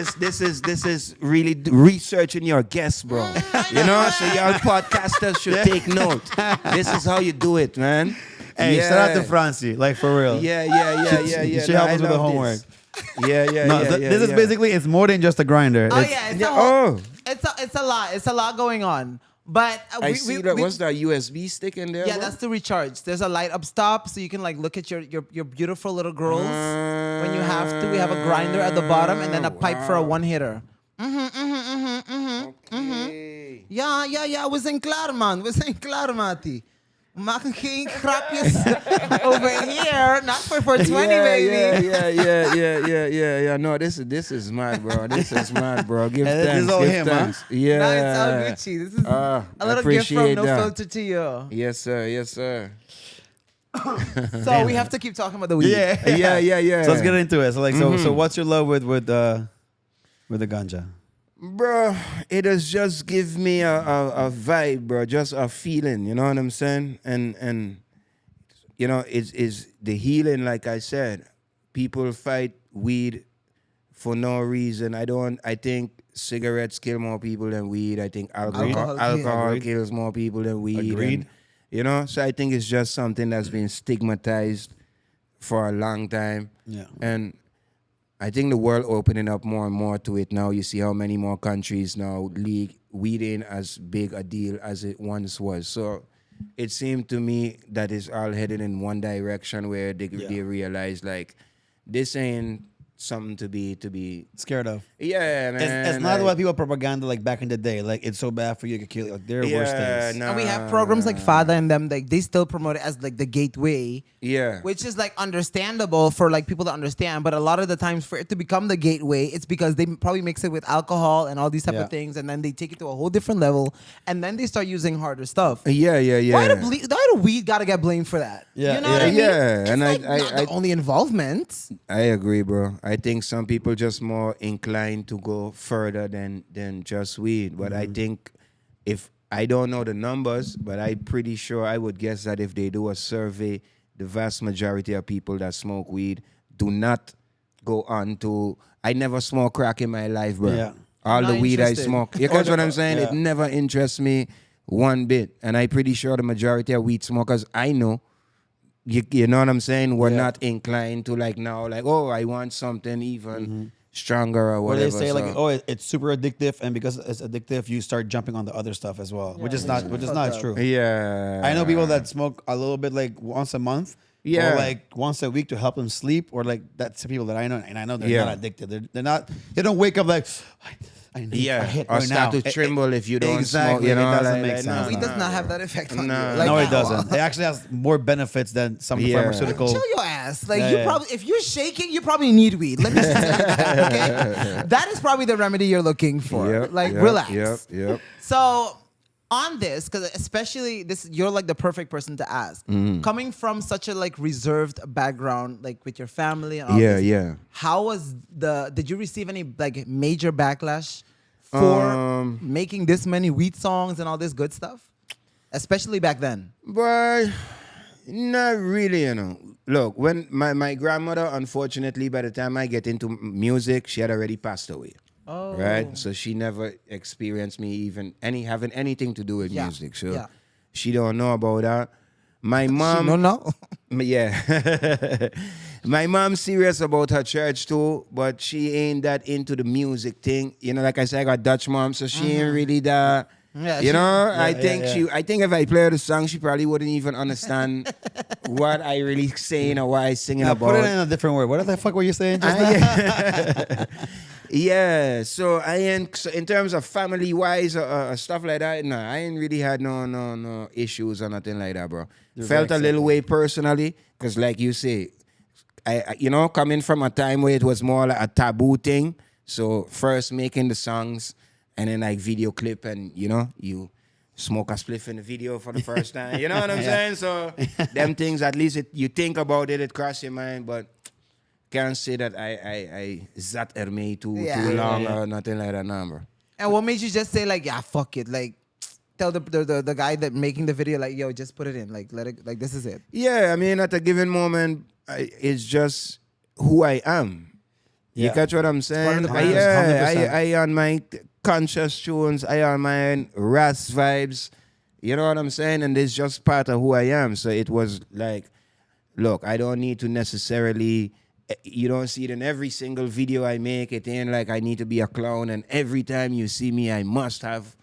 is really researching your guests, bro. You know, so y'all podcasters should take note. This is how you do it, man. hey, shout out to Francie, like for real. Yeah. She helped us with the homework. Yeah. This is basically, it's more than just a grinder. Oh It's- yeah, it's a lot. It's a lot going on. But I see that. What's that USB stick in there? yeah, bro? that's to recharge. There's a light up stop, so you can like look at your beautiful little girls when you have to. We have a grinder at the bottom and then a pipe for a one hitter. Okay. Ja, we zijn klaar, man. We zijn klaar, Mati. We maken geen grapjes over here. Not for 420, baby. Yeah. No, this is mad, bro. This is mad, bro. Give And this thanks. is all Give him, huh? thanks. Yeah. No, it's all Gucci. This is a little gift from appreciate No that. Filter to you. Yes, sir. So we have to keep talking about the weed. Yeah. So let's get into it. So like, so what's your love with the ganja? Bro, it has just give me a vibe, bro. Just a feeling, you know what I'm saying? And you know, it's the healing, like I said. People fight weed for no reason. I think cigarettes kill more people than weed. I think alcohol kills more people than weed. Agreed. And, you know, so I think it's just something that's been stigmatized for a long time. Yeah. And I think the world opening up more and more to it now. You see how many more countries now weed ain't as big a deal as it once was. So it seemed to me that it's all headed in one direction where they realize like this ain't something to be Scared of. Yeah, man. It's not like, what people propaganda like back in the day. Like it's so bad for you, it could kill you. Like, there are worse things. nah. And we have programs like Fada and them, like they still promote it as like the gateway. Yeah. Which is like understandable for like people to understand, but a lot of the times for it to become the gateway, it's because they probably mix it with alcohol and all these type of things, and then they take it to a whole different level, and then they start using harder stuff. Yeah. Why do weed gotta get blamed for that? Yeah, You know what I mean? yeah. It's And like I- not I- the only involvement. I agree, bro. I think some people just more inclined to go further than just weed. But I think if I don't know the numbers, but I'm pretty sure I would guess that if they do a survey, the vast majority of people that smoke weed do not go on to. I never smoked crack in my life, bro. Yeah. All Not the weed I interested. smoke. You catch what I'm saying? Yeah. It never interests me one bit. And I'm pretty sure the majority of weed smokers I know, you know what I'm saying? We're not inclined to like now, like, oh, I want something even stronger or Where whatever. they say like, so- oh, it's super addictive, and because it's addictive, you start jumping on the other stuff as well, which is not true. yeah. I know people that smoke a little bit like once a month, Yeah. or like once a week to help them sleep, or like that's the people that I know, and I know they're Yeah. not addicted. They're not. They don't wake up like, I need a hit or right start now. to tremble if you don't exactly. smoke. You know, It doesn't like, make like, sense. nah, Weed does not have that effect on you. No. Like, No, it at doesn't. all. It actually has more benefits than some Yeah. pharmaceutical. Chill your ass. Like Yeah, you yeah. probably, if you're shaking, you probably need weed. Let me just tell you that. Okay, that is probably the remedy you're looking for. Yep, Like yep, relax. Yep. So on this, because especially this, you're like the perfect person to ask. Mm-hmm. Coming from such a like reserved background, like with your family and all Yeah, this, yeah. how was did you receive any like major backlash for making this many weed songs and all this good stuff? Especially back then. But not really, you know. Look, when my grandmother, unfortunately, by the time I get into music, she had already passed away. Oh. Right? So she never experienced me even having anything to do with Yeah, music. So yeah. she don't know about that. My mom, No. yeah. My mom's serious about her church too, but she ain't that into the music thing. You know, like I said, I got Dutch mom, so she ain't really that. Yeah, You know, I yeah, think yeah. I think if I play her the song, she probably wouldn't even understand what I really saying or what I singing Now, about. put it in a different word. What the fuck were you saying just now? Yeah, so I ain't so in terms of family wise or stuff like that. No, I ain't really had no issues or nothing like that, bro. Felt a little way personally because, like you say, you know, coming from a time where it was more like a taboo thing. So first making the songs and then like video clip and you know you smoke a spliff in the video for the first time. You know what I'm saying? So them things at least you think about it, it cross your mind, but. Can't say that I zat ermee too long or nothing like that number. And what made you just say like, yeah, fuck it, like tell the guy that making the video like, yo, just put it in, like let it, like this is it. Yeah, I mean at a given moment, it's just who I am. You Yeah. catch what I'm saying? the brand. 100%. I on my conscious tunes, I on my ras vibes. You know what I'm saying? And it's just part of who I am. So it was like, look, I don't need to necessarily. You don't see it in every single video I make. It ain't like I need to be a clown, and every time you see me, I must have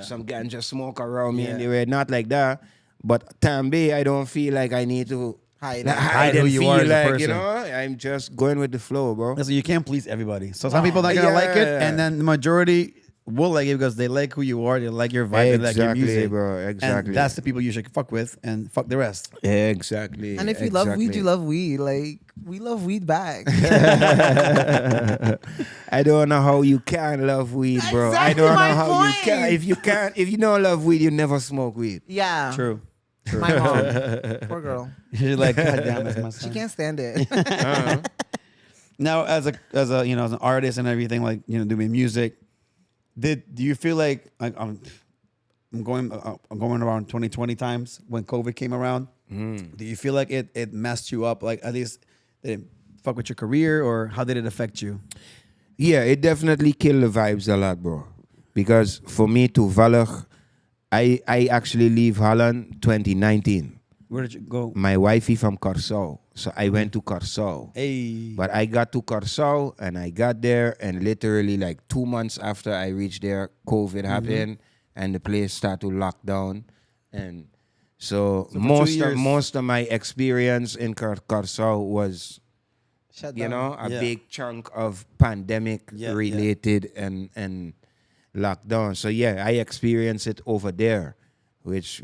some ganja smoke around me. And they were not like that. But Tambe, I don't feel like I need to Hide who and you feel are as a like, person. you know, I'm just going with the flow, bro. Listen, you can't please everybody. So some people not gonna like it, and then the majority will like it because they like who you are, they like your vibe, they like your Exactly, music, bro. Exactly. And that's the people you should fuck with, and fuck the rest. Exactly. And if you love weed, you love weed. Like we love weed back. I don't know how you can love weed, bro. I Exactly don't know my how you point. can. If you don't love weed, you never smoke weed. Yeah, True. my mom, poor girl, You're like, God damn, it's my son. she can't stand it. Now, as a you know, as an artist and everything, like you know, doing music, do you feel like I'm going around 2020 times when COVID came around? Do you feel like it messed you up? Like at least did it fuck with your career, or how did it affect you? Yeah, it definitely killed the vibes a lot, bro. Because for me to Valach, I actually leave Holland 2019. Where did you go? My wifey from Curaçao. So I went to Curaçao. Hey, But I got to Curaçao and I got there and literally like 2 months after I reached there, COVID happened and the place started to lock down. And so for 2 years. most of my experience in Curaçao was, Shut you down. know, a Yeah. big chunk of pandemic related and lockdown. So yeah, I experienced it over there, which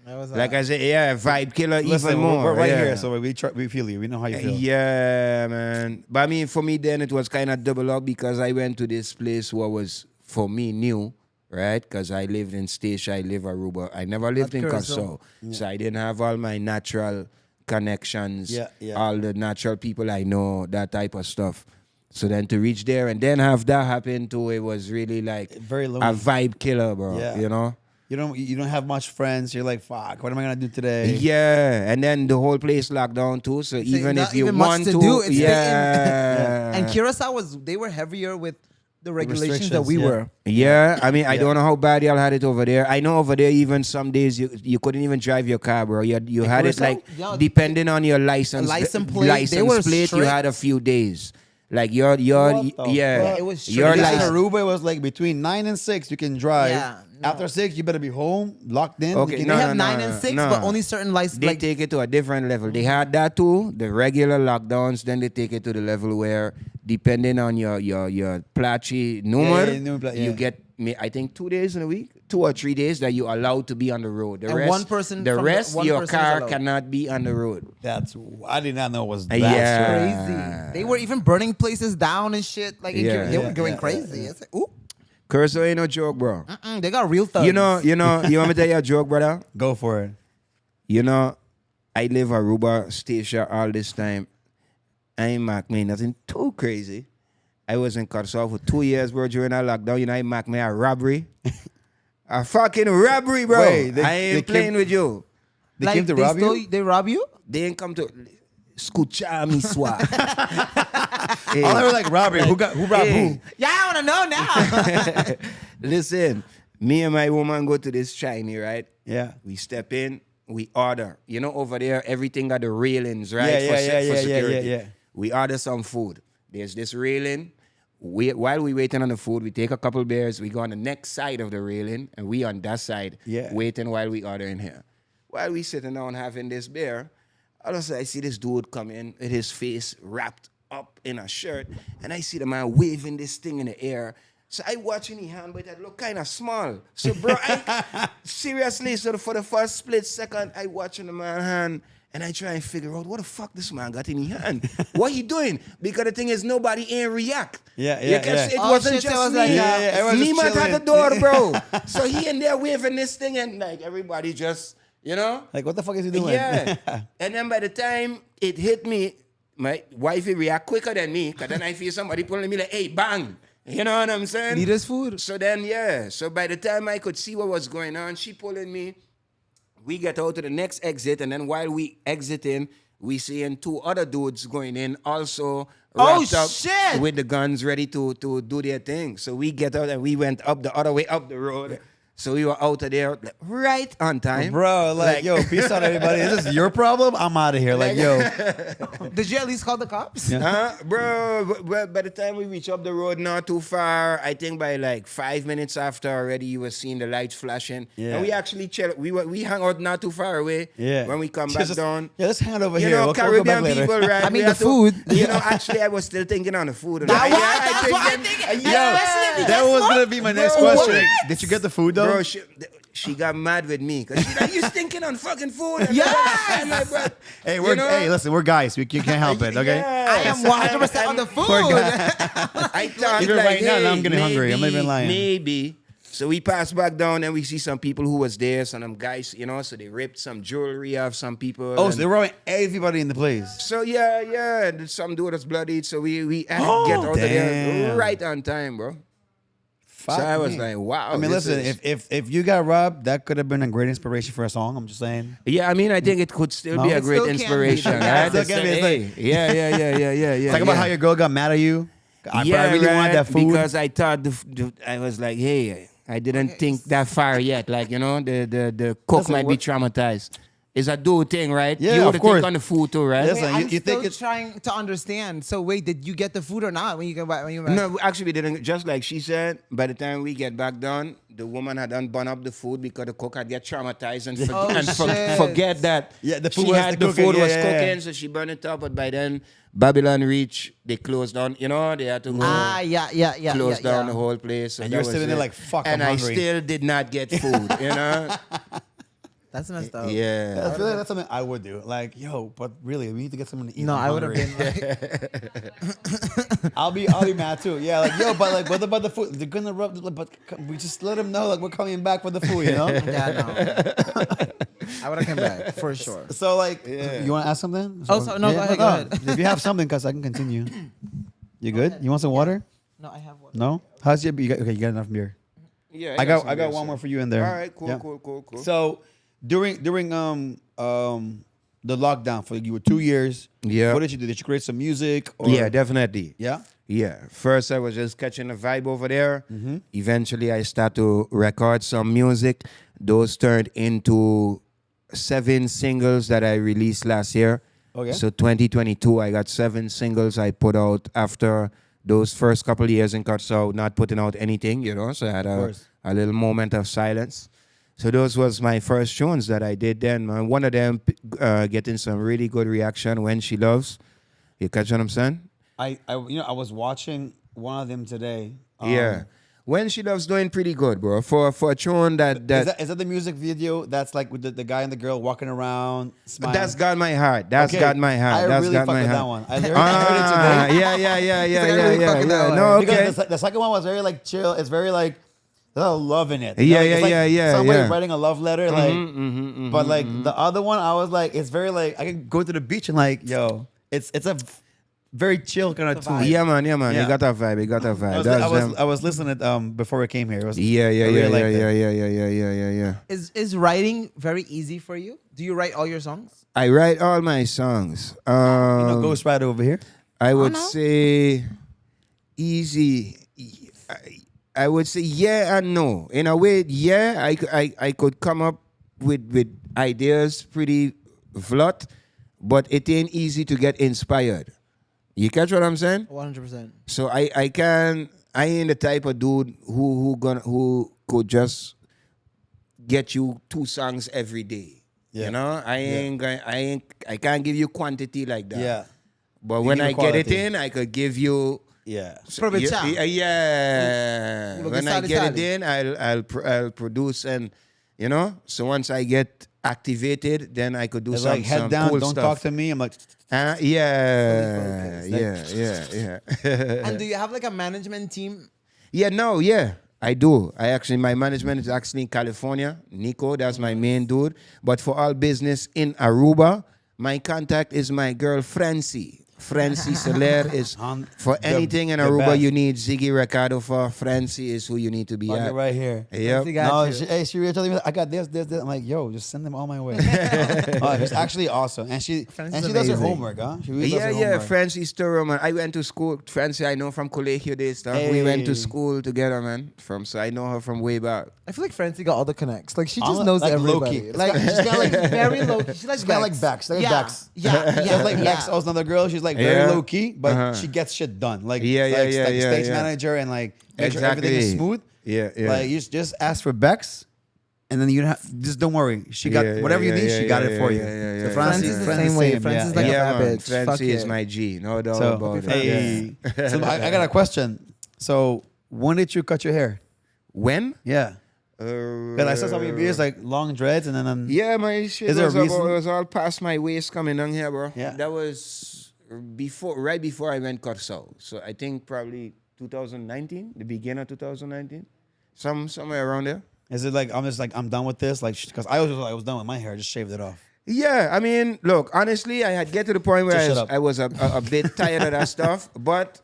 That was, like I said, yeah, vibe killer listen, even more. we're right yeah. here, so we feel you. We know how you feel. Yeah, man. But I mean, for me then it was kind of double up because I went to this place what was for me new, right? Because I lived in Stacia, I live Aruba. I never lived in Curaçao, so I didn't have all my natural connections, all the natural people I know, that type of stuff. So then to reach there and then have that happen too, it was really like Very lonely. a vibe killer, bro. Yeah. You know? You don't have much friends. You're like, fuck, what am I gonna do today? Yeah, and then the whole place locked down too. So even not if you even much want to to, do, it's yeah. And Curacao they were heavier with the regulations that restrictions, we yeah. were. Yeah, I mean, I don't know how bad y'all had it over there. I know over there, even some days you couldn't even drive your car, bro. You had it like Yeah. depending on your license, License plate, they were you strict. had a few days. Like your What the yeah, fuck? It was your strict. In license. Aruba, it was like between 9 and 6 you can drive. Yeah, no. After 6, you better be home, locked in. Okay, You can- no, They no, have no, 9 and 6, no. but only certain license. They Like take it to a different level. They had that too, the regular lockdowns. Then they take it to the level where, depending on your plachi number, yeah. you get, I think, 2 days in a week, 2 or 3 days that you allowed to be on the road. The And rest, one person the from the- rest, one your person is car allowed. cannot be on the road. I did not know it was that Yeah. strict. crazy. They were even burning places down and shit. Like in Yeah. they were Yeah, going yeah, crazy. It's like, ooh, Curso ain't no joke, bro. they got real thugs. You know, you want me to tell you a joke, brother? Go for it. You know, I live Aruba, Stacia all this time. I ain't mark me nothing too crazy. I was in Curaçao for 2 years, bro, during that lockdown. You know, I marked me a robbery. A fucking robbery, bro. Wait, I ain't playing with you. They came to rob you? They rob you? They ain't come to escuchar mi swag. Hey, All I was like, robbery. Who robbed who? Yeah, I want to know now. listen, me and my woman go to this Chinese, right? Yeah. We step in, we order. You know, over there, everything got the railings, right? Yeah, for yeah, security. yeah. We order some food. There's this railing. while we waiting on the food, we take a couple beers, we go on the next side of the railing, and we on that side, waiting while we ordering here. While we sitting down having this beer, all of a sudden I see this dude come in with his face wrapped up in a shirt, and I see the man waving this thing in the air. So I watching his hand, but that look kind of small. So bro, seriously, so for the first split second, I watching the man hand, and I try and figure out what the fuck this man got in his hand. What he doing? Because the thing is, nobody ain't react. Yeah. It wasn't shit, just it was me. like, everyone just Neiman chilling. at the door, bro. So he in there waving this thing, and like everybody just, you know? Like, what the fuck is he doing? Yeah. And then by the time it hit me, my wifey react quicker than me, because then I feel somebody pulling me like, hey, bang. You know what I'm saying? Need his food. So then, yeah. So by the time I could see what was going on, she pulling me. We get out to the next exit, and then while we exiting, we seeing two other dudes going in also wrapped up shit! with the guns ready to do their thing. So we get out and we went up the other way up the road. So we were out of there like, right on time. Bro, like, yo, peace out, everybody. Is this your problem? I'm out of here. Like, yo. Did you at least call the cops? Bro, by the time we reach up the road, not too far, I think by like 5 minutes after already, you were seeing the lights flashing. Yeah. And we actually chill. We hung out not too far away. Yeah. When we come back down. Yeah, let's hang out over You here. know, We'll come back Caribbean later. people, right? I mean, we the have to- food. You know, actually, I was still thinking on the food. That's Right? what Yeah, I'm thinking. Yo, that was going to be my next Bro, question. what? Did you get the food, though? Bro, she got mad with me because she's like, you stinking on fucking food. And Yes! I'm like, bro, Hey, you know? hey, listen, we're guys. You can't help it, okay? Yeah. I am 100% on the food. I thought Even like, right now, hey, I'm getting hungry. I'm not even lying. Maybe. So we passed back down and we see some people who was there, some of them guys, you know, so they ripped some jewelry off some people. Oh, and so they're robbing everybody in the place. so yeah, some dude was bloodied, so we had to get out of there damn. right on time, bro. Fuck So I was me. like, wow. I mean, this listen, is- if you got robbed, that could have been a great inspiration for a song. I'm just saying. Yeah, I mean, I think it could still No? be a It great still can be. inspiration, Yeah, right? it still can be. It's Hey, like- yeah. Talk about how your girl got mad at you. But I really right, wanted that food. because I thought I was like, hey, I didn't think that far yet. Like, you know, the cook Listen, might be what- traumatized. It's a dude thing, right? Yeah, you of would course. think on the food too, right? Listen, Wait, I'm you think still it's- trying to understand. So wait, did you get the food or not when you go back? When you No, actually, we didn't. Just like she said, by the time we get back down, the woman had done burn up the food because the cook had get traumatized and, Oh, shit. forget that. Yeah, the food she was had the the cooking, food was yeah, yeah, cooking, yeah. so she burned it up. But by then, Babylon reached, they closed down. You know, they had to go. Yeah. Close yeah, down yeah. the whole place. So And that you're was sitting there it. like, fuck, and I'm I hungry. still did not get food, you know? That's messed up. Yeah. I feel like that's something I would do. Like, yo, but really, we need to get someone to eat. No, I'm I would have hungry. been like, I'll be mad too. Yeah, like, yo, but like, what about the food? They're gonna rub, but we just let them know, like, we're coming back for the food, you know? yeah, no. I would have come back for sure. So, like, you want to ask something? Oh, so- no, go ahead, go ahead. If you have something, cause I can continue. You good? You want some water? No, I have one. No? How's your? You got enough beer. Yeah, I got some one good more stuff. for you in there. All right, cool, Yeah. cool. So during the lockdown for you were 2 years. Yeah. What did you do? Did you create some music? Or? Yeah, definitely. Yeah. Yeah. First, I was just catching a vibe over there. Mm-hmm. Eventually, I started to record some music. Those turned into 7 singles that I released last year. Okay. So 2022, I got 7 singles I put out after those first couple of years in Cutsau, not putting out anything, you know. So I had course. a little moment of silence. So those was my first tunes that I did then. Man. One of them getting some really good reaction, When She Loves. You catch what I'm saying? I was watching one of them today. Yeah. When She Loves doing pretty good, bro. For a tune that Is that the music video that's like with the guy and the girl walking around smiling? that's got my heart. That's Okay. got my heart. I That's really got fuck my with heart. that one. I heard it today. Yeah. No, okay. Because the second one was very like chill. It's very like there's a lot of love in it. You Yeah, know, like, it's yeah, like yeah, Somebody yeah. writing a love letter, like. But like the other one, I was like, it's very like I can go to the beach and like, yo, it's a very chill kind of tune. Yeah, man. Yeah. You got that vibe. You got that vibe. I was listening before we came here. It was, Yeah. I really liked it. Yeah. Is writing very easy for you? Do you write all your songs? I write all my songs. You know, Ghost Rider over here. I would no. say easy. I would say yeah and no. In a way, yeah, I could come up with ideas pretty flat, but it ain't easy to get inspired. You catch what I'm saying? 100%. So I ain't the type of dude who could just get you 2 songs every day. Yeah. You know, I can't give you quantity like that. Yeah. But You when give I a get it quality. in, I could give you. Yeah. Aprovechar. Yeah. Lo que When I sale, get it sale. in, I'll produce, and you know. So once I get activated, then I could do It's some like head some down, cool don't stuff. talk to me. I'm like, Yeah, focused. yeah. And do you have like a management team? Yeah, I do. My management is actually in California. Nico, that's my main dude. But for all business in Aruba, my contact is my girl Francie. Francie Soler is for anything in the Aruba best. you need Ziggy Recado for. Francie is who you need to be fuck at. it right here. Yep. Francie got No, you. she reached out to me. I got this. I'm like, yo, just send them all my way. It's actually awesome, and she Francie's does her amazing. homework, huh? She really does her Yeah, homework. Francie Sturro, man. I went to school. Francie, I know from Colegio de stuff. We went to Hey. school together, man. So I know her from way back. I feel like Francie got all the connects. Like she just I'm knows like everybody. low-key. Like she's got like very low key. She's like She's kinda like Bex. Like yeah. Bex. Yeah, yeah. Just like yeah. Bex, also another girl. She's like very Yeah. low key, but Uh-huh. she gets shit done. Like Yeah, like yeah, stage yeah. manager and like make sure everything is Exactly. smooth. Yeah. Like you just ask for Bex, and then you just don't worry. She got Yeah, whatever you yeah, need. yeah, she got yeah, it for yeah, you. yeah, So yeah, Francie's Francie's the Francie's same way. same, Francie's yeah. like Yeah, a man. bitch. Fuck Francie is yeah. my G. No doubt So about it. hey, so I got a question. So when did you cut your hair? When? Yeah, because I saw some of your videos like long dreads, and then Yeah, my shit Is there a was, reason? it was all past my waist coming down here, bro. Yeah. That was right before I went Corsau. So I think probably 2019, the beginning of 2019. Somewhere around there. is it like I'm done with this? Like because I was done with my hair, I just shaved it off. Yeah, I mean, look, honestly, I had get to the point where Just shut up. I was a bit tired of that stuff, but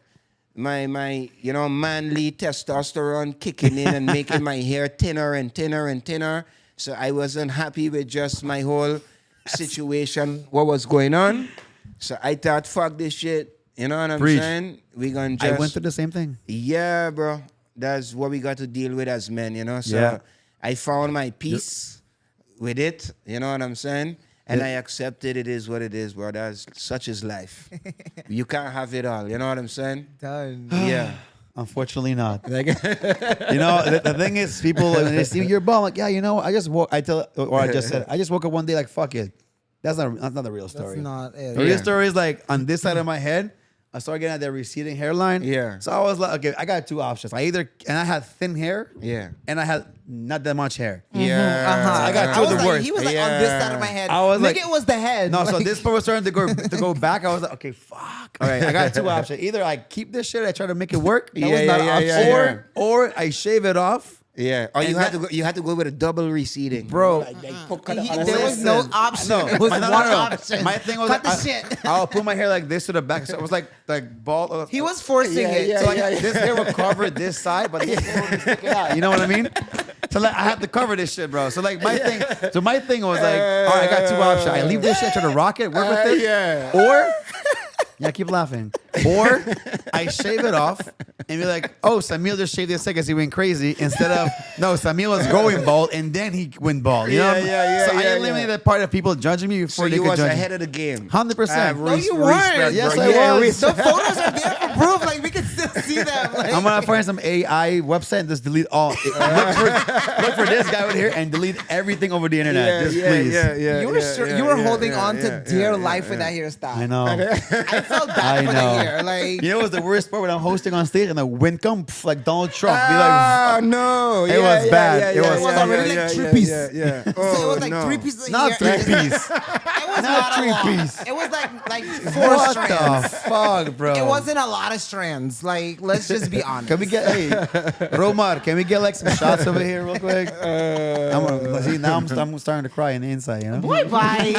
my manly testosterone kicking in and making my hair thinner and thinner and thinner. So I wasn't happy with just my whole situation, what was going on. So I thought, fuck this shit. You know what I'm Preach. saying? We gonna just I went through the same thing. yeah, bro. That's what we got to deal with as men, you know. So Yeah. I found my peace with it. You know what I'm saying? And Yeah. I accepted it is what it is, bro. That's such is life. You can't have it all. You know what I'm saying? Done. Yeah. Unfortunately, not. Like, You know, the thing is, people when they see you're bald, like, yeah, you know, I just woke up one day like, fuck it. That's not the real That's story. not it. The real Yeah. story is like on this side of my head, I started getting at that receding hairline. Yeah. So I was like, okay, I got 2 options. I had thin hair. Yeah. And I had not that much hair. yeah. Uh-huh. I got two I of was the like, worst. he was like on this side of my head. I was Nigga, like- it was the head. No, so Like- this part was starting to go back. I was like, okay, fuck. All right, I got 2 options. Either I keep this shit, I try to make it work. That was Yeah, not yeah, an yeah, option. yeah. Or I shave it off. Yeah. Or And you had to go with a double receding. Bro, there was no Listen, option. no, It was no, no, one no, no. option. My thing was Cut like, the shit. I'll put my hair like this to the back. So it was like bald. He was forcing Yeah, it. yeah, So like, yeah, yeah. This hair would cover this side, but this hair would be sticking out. You know what I mean? So like I had to cover this shit, bro. So like my thing was like, all right, I got 2 options. I leave this shit, try to rock it, work with it, yeah. or yeah, keep laughing. Or I shave it off and be like, oh, Samil just shaved this because he went crazy. Instead of, no, Samil was going bald and then he went bald. You know? Yeah, So I yeah, eliminated yeah. that part of people judging me before So they you could was judge ahead me. of the game. 100%. No, you weren't. Respect, Yes, bro. I Yeah, was. the photos are there for proof. Like we can still see them. Like, I'm gonna find some AI website and just delete all. Look for this guy over here and delete everything over the internet. Just please. you were holding on to dear life with that hairstyle. I know. I felt bad I for know. the hair. Like You know what's the worst part when I'm hosting on stage and the wind come like Donald Trump? Be Ah, like, no. It was bad. It was already like 3 pieces. Yeah. so it Oh, was like no. 3 pieces of not hair. 3 piece. It was Not not, a 3 lot. piece. It was like 4 What strands. the fuck, bro? It wasn't a lot of strands. Like, let's just be honest. Can we get Romar? Can we get like some shots over here real quick? See, now I'm starting to cry on the inside. You know. Boy, bye.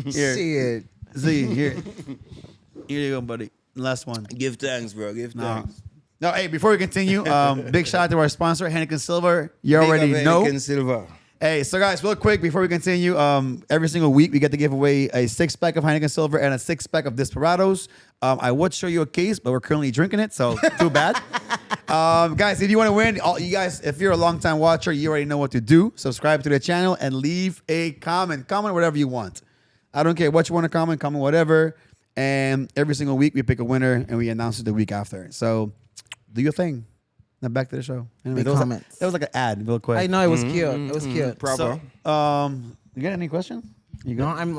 Here. Shit. See here. Here you go, buddy. Last one. Give thanks, bro. Give No. thanks. No, hey, before we continue, big shout out to our sponsor, Henneken Silver. You already know. Silver. Hey, so guys, real quick before we continue, every single week we get to give away a 6-pack of Heineken Silver and a 6-pack of Desperados. I would show you a case, but we're currently drinking it, so too bad. Guys, if you want to win, you guys, if you're a long-time watcher, you already know what to do. Subscribe to the channel and leave a comment. Comment whatever you want. I don't care what you want to comment whatever. And every single week we pick a winner and we announce it the week after. So do your thing. Now back to the show. Anyway, Big comments. That was like an ad, real quick. I know it was cute. It was cute. Proper. So, you got any questions? You No, got? I'm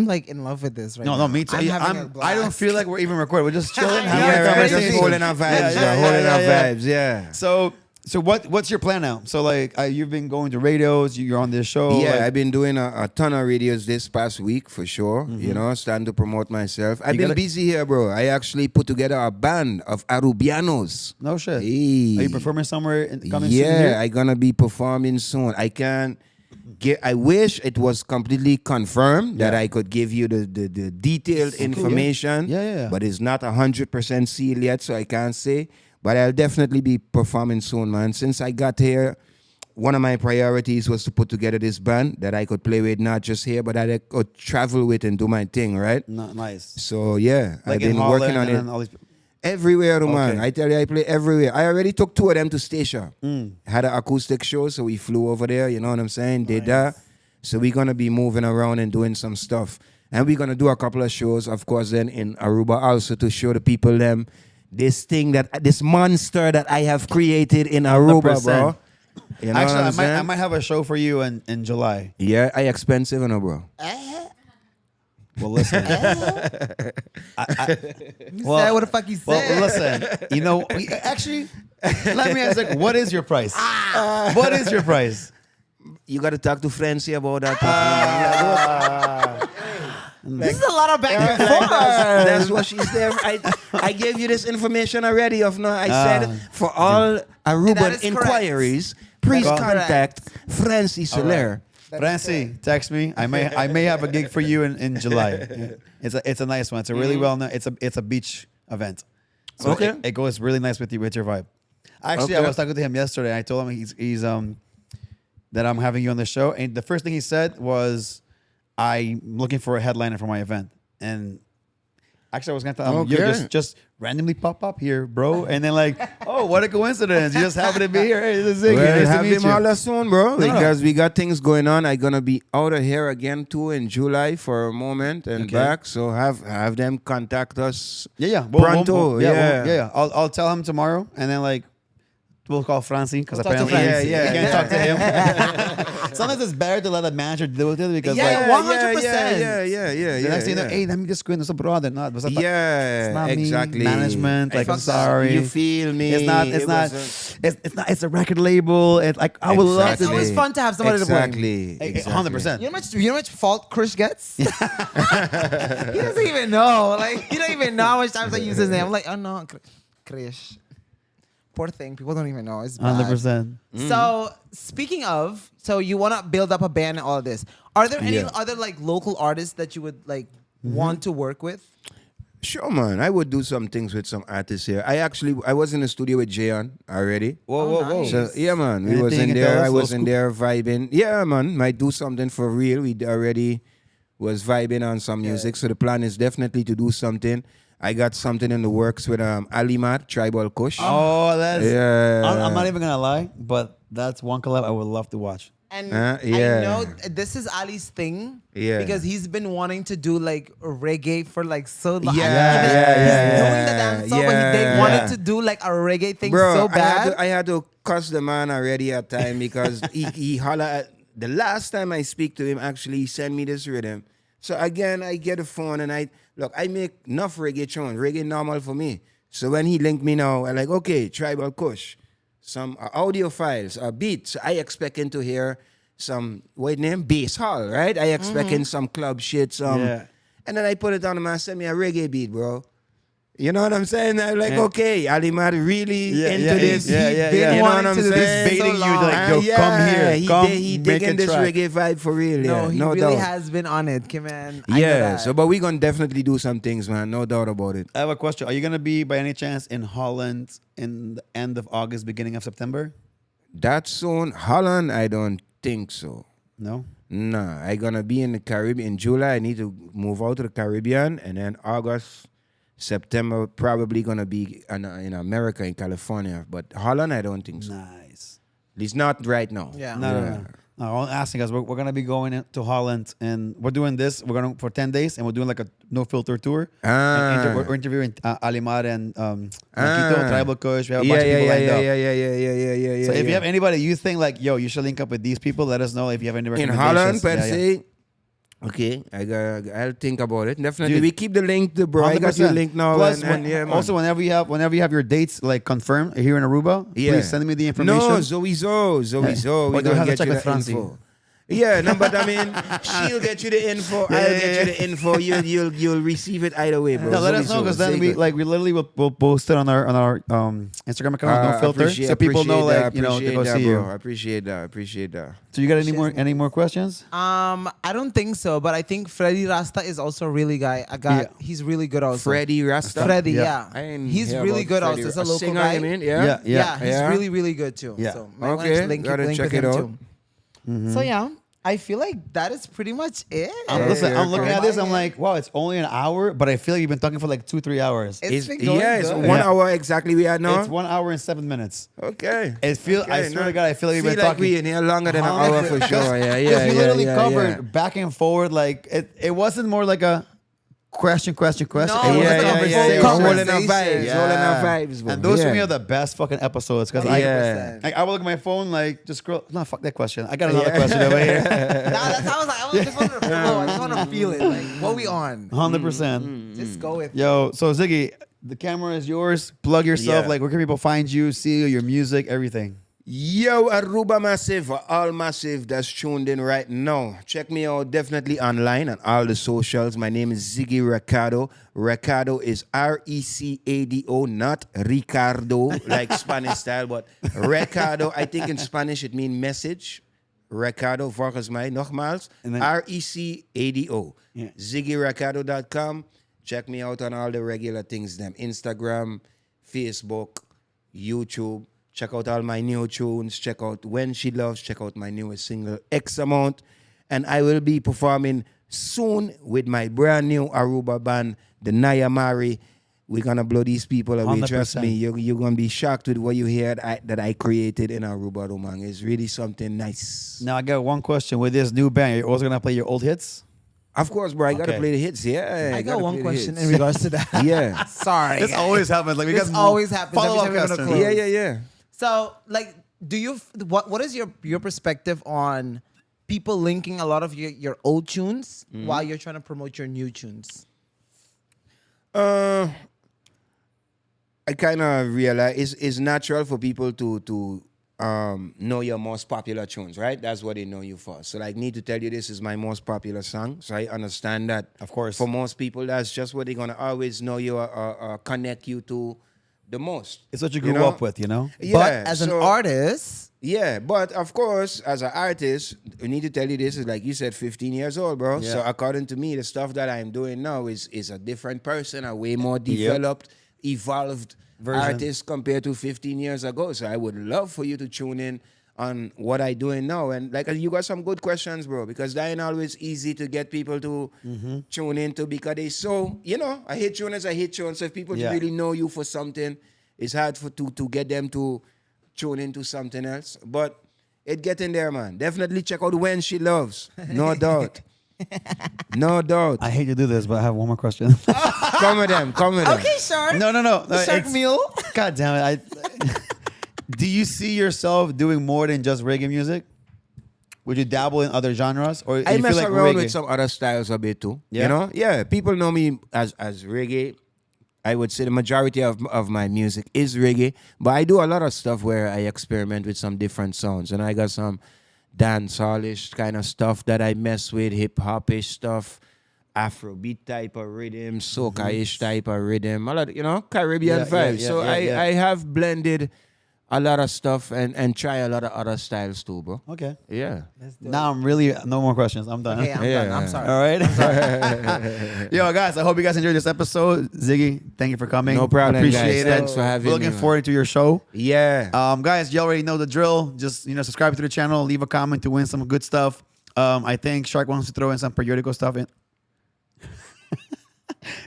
like in love with this right now. No, me too. I'm having a I don't blast. feel like we're even recording. We're just chilling. having a Yeah, we're conversation. just holding our vibes. Holding our vibes. Yeah. So what's your plan now? So like you've been going to radios. You're on this show. Yeah, like- I've been doing a ton of radios this past week for sure. You know, starting to promote myself. I've You been gotta- busy here, bro. I actually put together a band of Arubianos. no shit. Hey. Are you performing somewhere coming soon? Yeah, Here? I'm gonna be performing soon. I can get. I wish it was completely confirmed that Yeah. I could give you the detailed information. Yeah. But it's not 100% sealed yet, so I can't say. But I'll definitely be performing soon, man. Since I got here, one of my priorities was to put together this band that I could play with, not just here, but that I could travel with and do my thing, right? Nice. So yeah, Like I've in been Holland working on and it. then all these. Everywhere, man. Okay. I tell you, I play everywhere. I already took 2 of them to Stacia. Mm. Had an acoustic show, so we flew over there. You know what I'm saying? Did that. So we're gonna be moving around and doing some stuff, and we're gonna do a couple of shows, of course, then in Aruba also to show the people them this thing this monster that I have created in Aruba, 100%. bro. You know Actually, what I'm I saying? might have a show for you in July. Yeah, I expensive, you know, bro. Well, listen. You Well- said what the fuck you Well, said. listen. You know, actually, let me ask. Like, what is your price? What is your price? You gotta talk to Francie about that. This is a lot of back and forth. That's what she's there. I gave you this information already. Of no, I said for all That Aruban is inquiries, please Correct. contact Francie Soler. Francie, text me. I may have a gig for you in July. It's a nice one. It's a really well known. It's a beach event. So Okay. it goes really nice with your vibe. Actually, I Okay. was talking to him yesterday. I told him he's that I'm having you on the show, and the first thing he said was, "I'm looking for a headliner for my event." And actually, I was gonna tell him, "Yo, Okay. just randomly pop up here, bro." And then like, "Oh, what a coincidence! You just happen to be here. Hey, this is Ziggy. Well, Nice to have meet him you." holler soon, bro, No. because we got things going on. I'm gonna be out of here again too in July for a moment and Okay. back. So have them contact us. Yeah. Pronto, yeah. yeah. I'll tell him tomorrow, and then like we'll call Francie because We'll talk to apparently Francie. we can't talk to him. Sometimes it's better to let a manager deal with it because Yeah, like 100%. Yeah. the next thing you know, hey, let me just go in. It's a brother, not. It's Yeah, not exactly. me. Management, like I'm fucked up. sorry. You feel me? It's not. It's It not. wasn't- It's not. It's a record label. It's like I would love It's to. always fun to have somebody to blame. Exactly. Exactly. 100%. You know how much fault Chris gets? He doesn't even know. Like, he don't even know how much times I use his name. I'm like, oh no, Chris. Poor thing. People don't even know. It's bad. 100%. So speaking of, so you want to build up a band and all this. Are there any Yeah. other like local artists that you would like want to work with? Sure, man. I would do some things with some artists here. I was in the studio with Jayon already. Whoa. nice. So yeah, man. We Anything was you in can there. tell us? I was Little in there vibing. Yeah, man. Might do something for real. We already was vibing on some music. So the plan is definitely to do something. I got something in the works with Alimat, Tribal Kush. Oh, that's. Yeah. I'm not even gonna lie, but that's one collab I would love to watch. And yeah. I know this is Ali's thing. Yeah. Because he's been wanting to do like reggae for like so long. Yeah, Even yeah, he's doing the dance song, but they yeah. wanted to do like a reggae thing Bro, so bad. I had to cuss the man already at time because he holla at the last time I speak to him, actually he sent me this rhythm. So again, I get a phone and I make enough reggae tune, reggae normal for me. So when he linked me now, I'm like, okay, Tribal Kush, some audio files, beats. I expecting to hear some, what name? Bass hall, right? I expecting some club shit, Yeah. and then I put it on him and send me a reggae beat, bro. You know what I'm saying? I'm like, Yeah. okay, Alimat really into this. Yeah, He yeah, been yeah. You know what wanting I'm to do this saying? Baiting you long. like, yo, come here, come He make digging a this track. reggae vibe for real. no, Yeah, he no really doubt. has been on it, Kim, man. I know Yeah, that. so but we gonna definitely do some things, man. No doubt about it. I have a question. Are you gonna be by any chance in Holland in the end of August, beginning of September? That soon, Holland, I don't think so. No. Nah, I gonna be in the Caribbean in July. I need to move out to the Caribbean, and then August, September, probably gonna be in America, in California. But Holland, I don't think so. Nice. At least not right now. Yeah. No. No, I'm asking us. We're gonna be going to Holland, and we're doing this. We're going for 10 days, and we're doing like a no filter tour. And we're interviewing Alimar and Marquito, Tribal Kush. We have a bunch of people lined up. Yeah. So if you have anybody you think like, yo, you should link up with these people, let us know if you have any in recommendations. Holland, per Yeah, yeah. se. Okay, I'll think about it. Definitely, Dude. we keep the link, bro. I got your 100%. link now. Plus, and yeah, man. also whenever you have your dates like confirmed here in Aruba, please send me the information. No, Zoe. Or We're do I gonna have to get check you with the Francie? info. Yeah, no, but I mean, she'll get you the info. I'll get you the info. You'll receive it either way, bro. No, let us know because then we literally will post it on our Instagram account, no filter, so people know like to go see you. I appreciate that. So you got any more questions? I don't think so, but I think Freddy Rasta is also really he's really good also. Freddie Rasta. Freddy, Yeah. yeah. I ain't He's hear really about good Freddie also. It's a Ra- local singer, guy. you mean? Yeah. Yeah, he's Yeah. really, really good too. Yeah. So might wanna Okay, link gotta link check with it him out. too. So yeah, I feel like that is pretty much it. I'm looking at this. I'm Yeah. like, wow, it's only an hour, but I feel like you've been talking for like 2-3 hours. It's been going it's good. 1 Yeah. hour exactly we are now. It's 1 hour and 7 minutes. Okay. I swear to God, I feel like we've been like talking. we in here longer than an hour for sure. Yeah. Because we literally yeah. covered back and forward. Like it wasn't more like a question. No, It was yeah, a conversation. Rolling our vibes, Yeah. rolling our vibes, bro. And those for me Yeah. are the best fucking episodes because Yeah. I will look at my phone like just scroll. No, fuck that question. I got another question over here. Nah, that's how I was like, I just want to flow. I just want to feel it. Like, what we on? 100%. Just go with it. Yo, so Ziggy, the camera is yours. Plug yourself. Yeah. Like, where can people find you, see you, your music, everything? Yo, Aruba Massive, all Massive that's tuned in right now. Check me out definitely online on all the socials. My name is Ziggy Recado. Recado is Recado, not Ricardo, like Spanish style, but Recado. I think in Spanish it means message. Recado, volgens mij, nogmaals. And then- Recado. Yeah. ZiggyRecado.com. Check me out on all the regular things, them Instagram, Facebook, YouTube. Check out all my new tunes. Check out When She Loves. Check out my newest single, X Amount. And I will be performing soon with my brand new Aruba band, the Naya Mari. We're going to blow these people away. 100%. Trust me, you're going to be shocked with what you hear that I created in Aruba, Romang. It's really something nice. Now, I got one question. With this new band, you're also going to play your old hits? Of course, bro. I got to Okay. play the hits. Yeah. I got gotta one play the question hits. in regards to that. Yeah. Sorry. This always happens. Like, we This got always happens every follow-up time we go to questions. club. Yeah. So, like, what is your perspective on people linking a lot of your old tunes while you're trying to promote your new tunes? I kind of realize it's natural for people to know your most popular tunes, right? That's what they know you for. So, like, need to tell you this is my most popular song. So I understand that. Of course. For most people, that's just what they're gonna always know you or connect you to the most. It's what you grew know? up with, you know? Yeah, But as an so- artist, Yeah, but of course, as an artist, we need to tell you this is like you said, 15 years old, bro. Yeah. So according to me, the stuff that I'm doing now is a different person, a way more developed, evolved Version. artist compared to 15 years ago. So I would love for you to tune in on what I doing now. And like you got some good questions, bro, because that ain't always easy to get people to tune into because they so, I hit tune as I hit tune. So if people Yeah. really know you for something, it's hard to get them to tune into something else. But it get in there, man. Definitely check out When She Loves. No doubt. No doubt. I hate to do this, but I have one more question. Come with them. okay, sure. no. Shark it's- meal. God damn it. Do you see yourself doing more than just reggae music? Would you dabble in other genres? Or I you mess feel like around reggae? with some other styles a bit too. Yeah? You know? Yeah. People know me as reggae. I would say the majority of my music is reggae. But I do a lot of stuff where I experiment with some different sounds. And I got some dancehall-ish kind of stuff that I mess with, hip-hop-ish stuff, Afrobeat type of rhythm, soca-ish type of rhythm, a lot, Caribbean Yeah, vibes. yeah, So yeah. I have blended a lot of stuff and try a lot of other styles too, bro. Okay. Yeah. Now I'm really, no more questions. I'm done. Okay, I'm Yeah. done. I'm sorry. All right. Yo, guys, I hope you guys enjoyed this episode. Ziggy, thank you for coming. No problem, Appreciate guys. it. Thanks for having We're me, looking man. forward to your show. Yeah. Guys, you already know the drill. Just, subscribe to the channel, leave a comment to win some good stuff. I think Shark wants to throw in some periodical stuff in.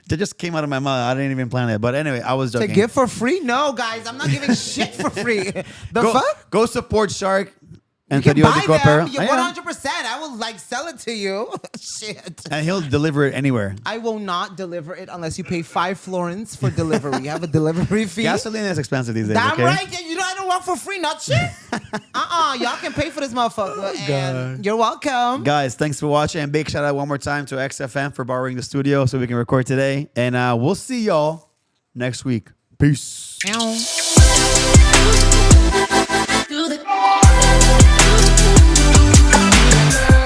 That just came out of my mouth. I didn't even plan it. But anyway, I was To joking. give for free? No, guys, I'm not giving shit for free. The fuck? Go support Shark. And You can buy periodico apparel. them. Ah, 100%. I will like sell it to you. Shit. And he'll deliver it anywhere. I will not deliver it unless you pay 5 florins for delivery. You have a delivery fee. Gasoline is expensive these days. Damn Okay? right. Yeah, you know I don't work for free, not shit. Y'all can pay for this motherfucker. And you're welcome. Guys, thanks for watching. And big shout out one more time to XFM for borrowing the studio so we can record today. And we'll see y'all next week. Peace. Meow.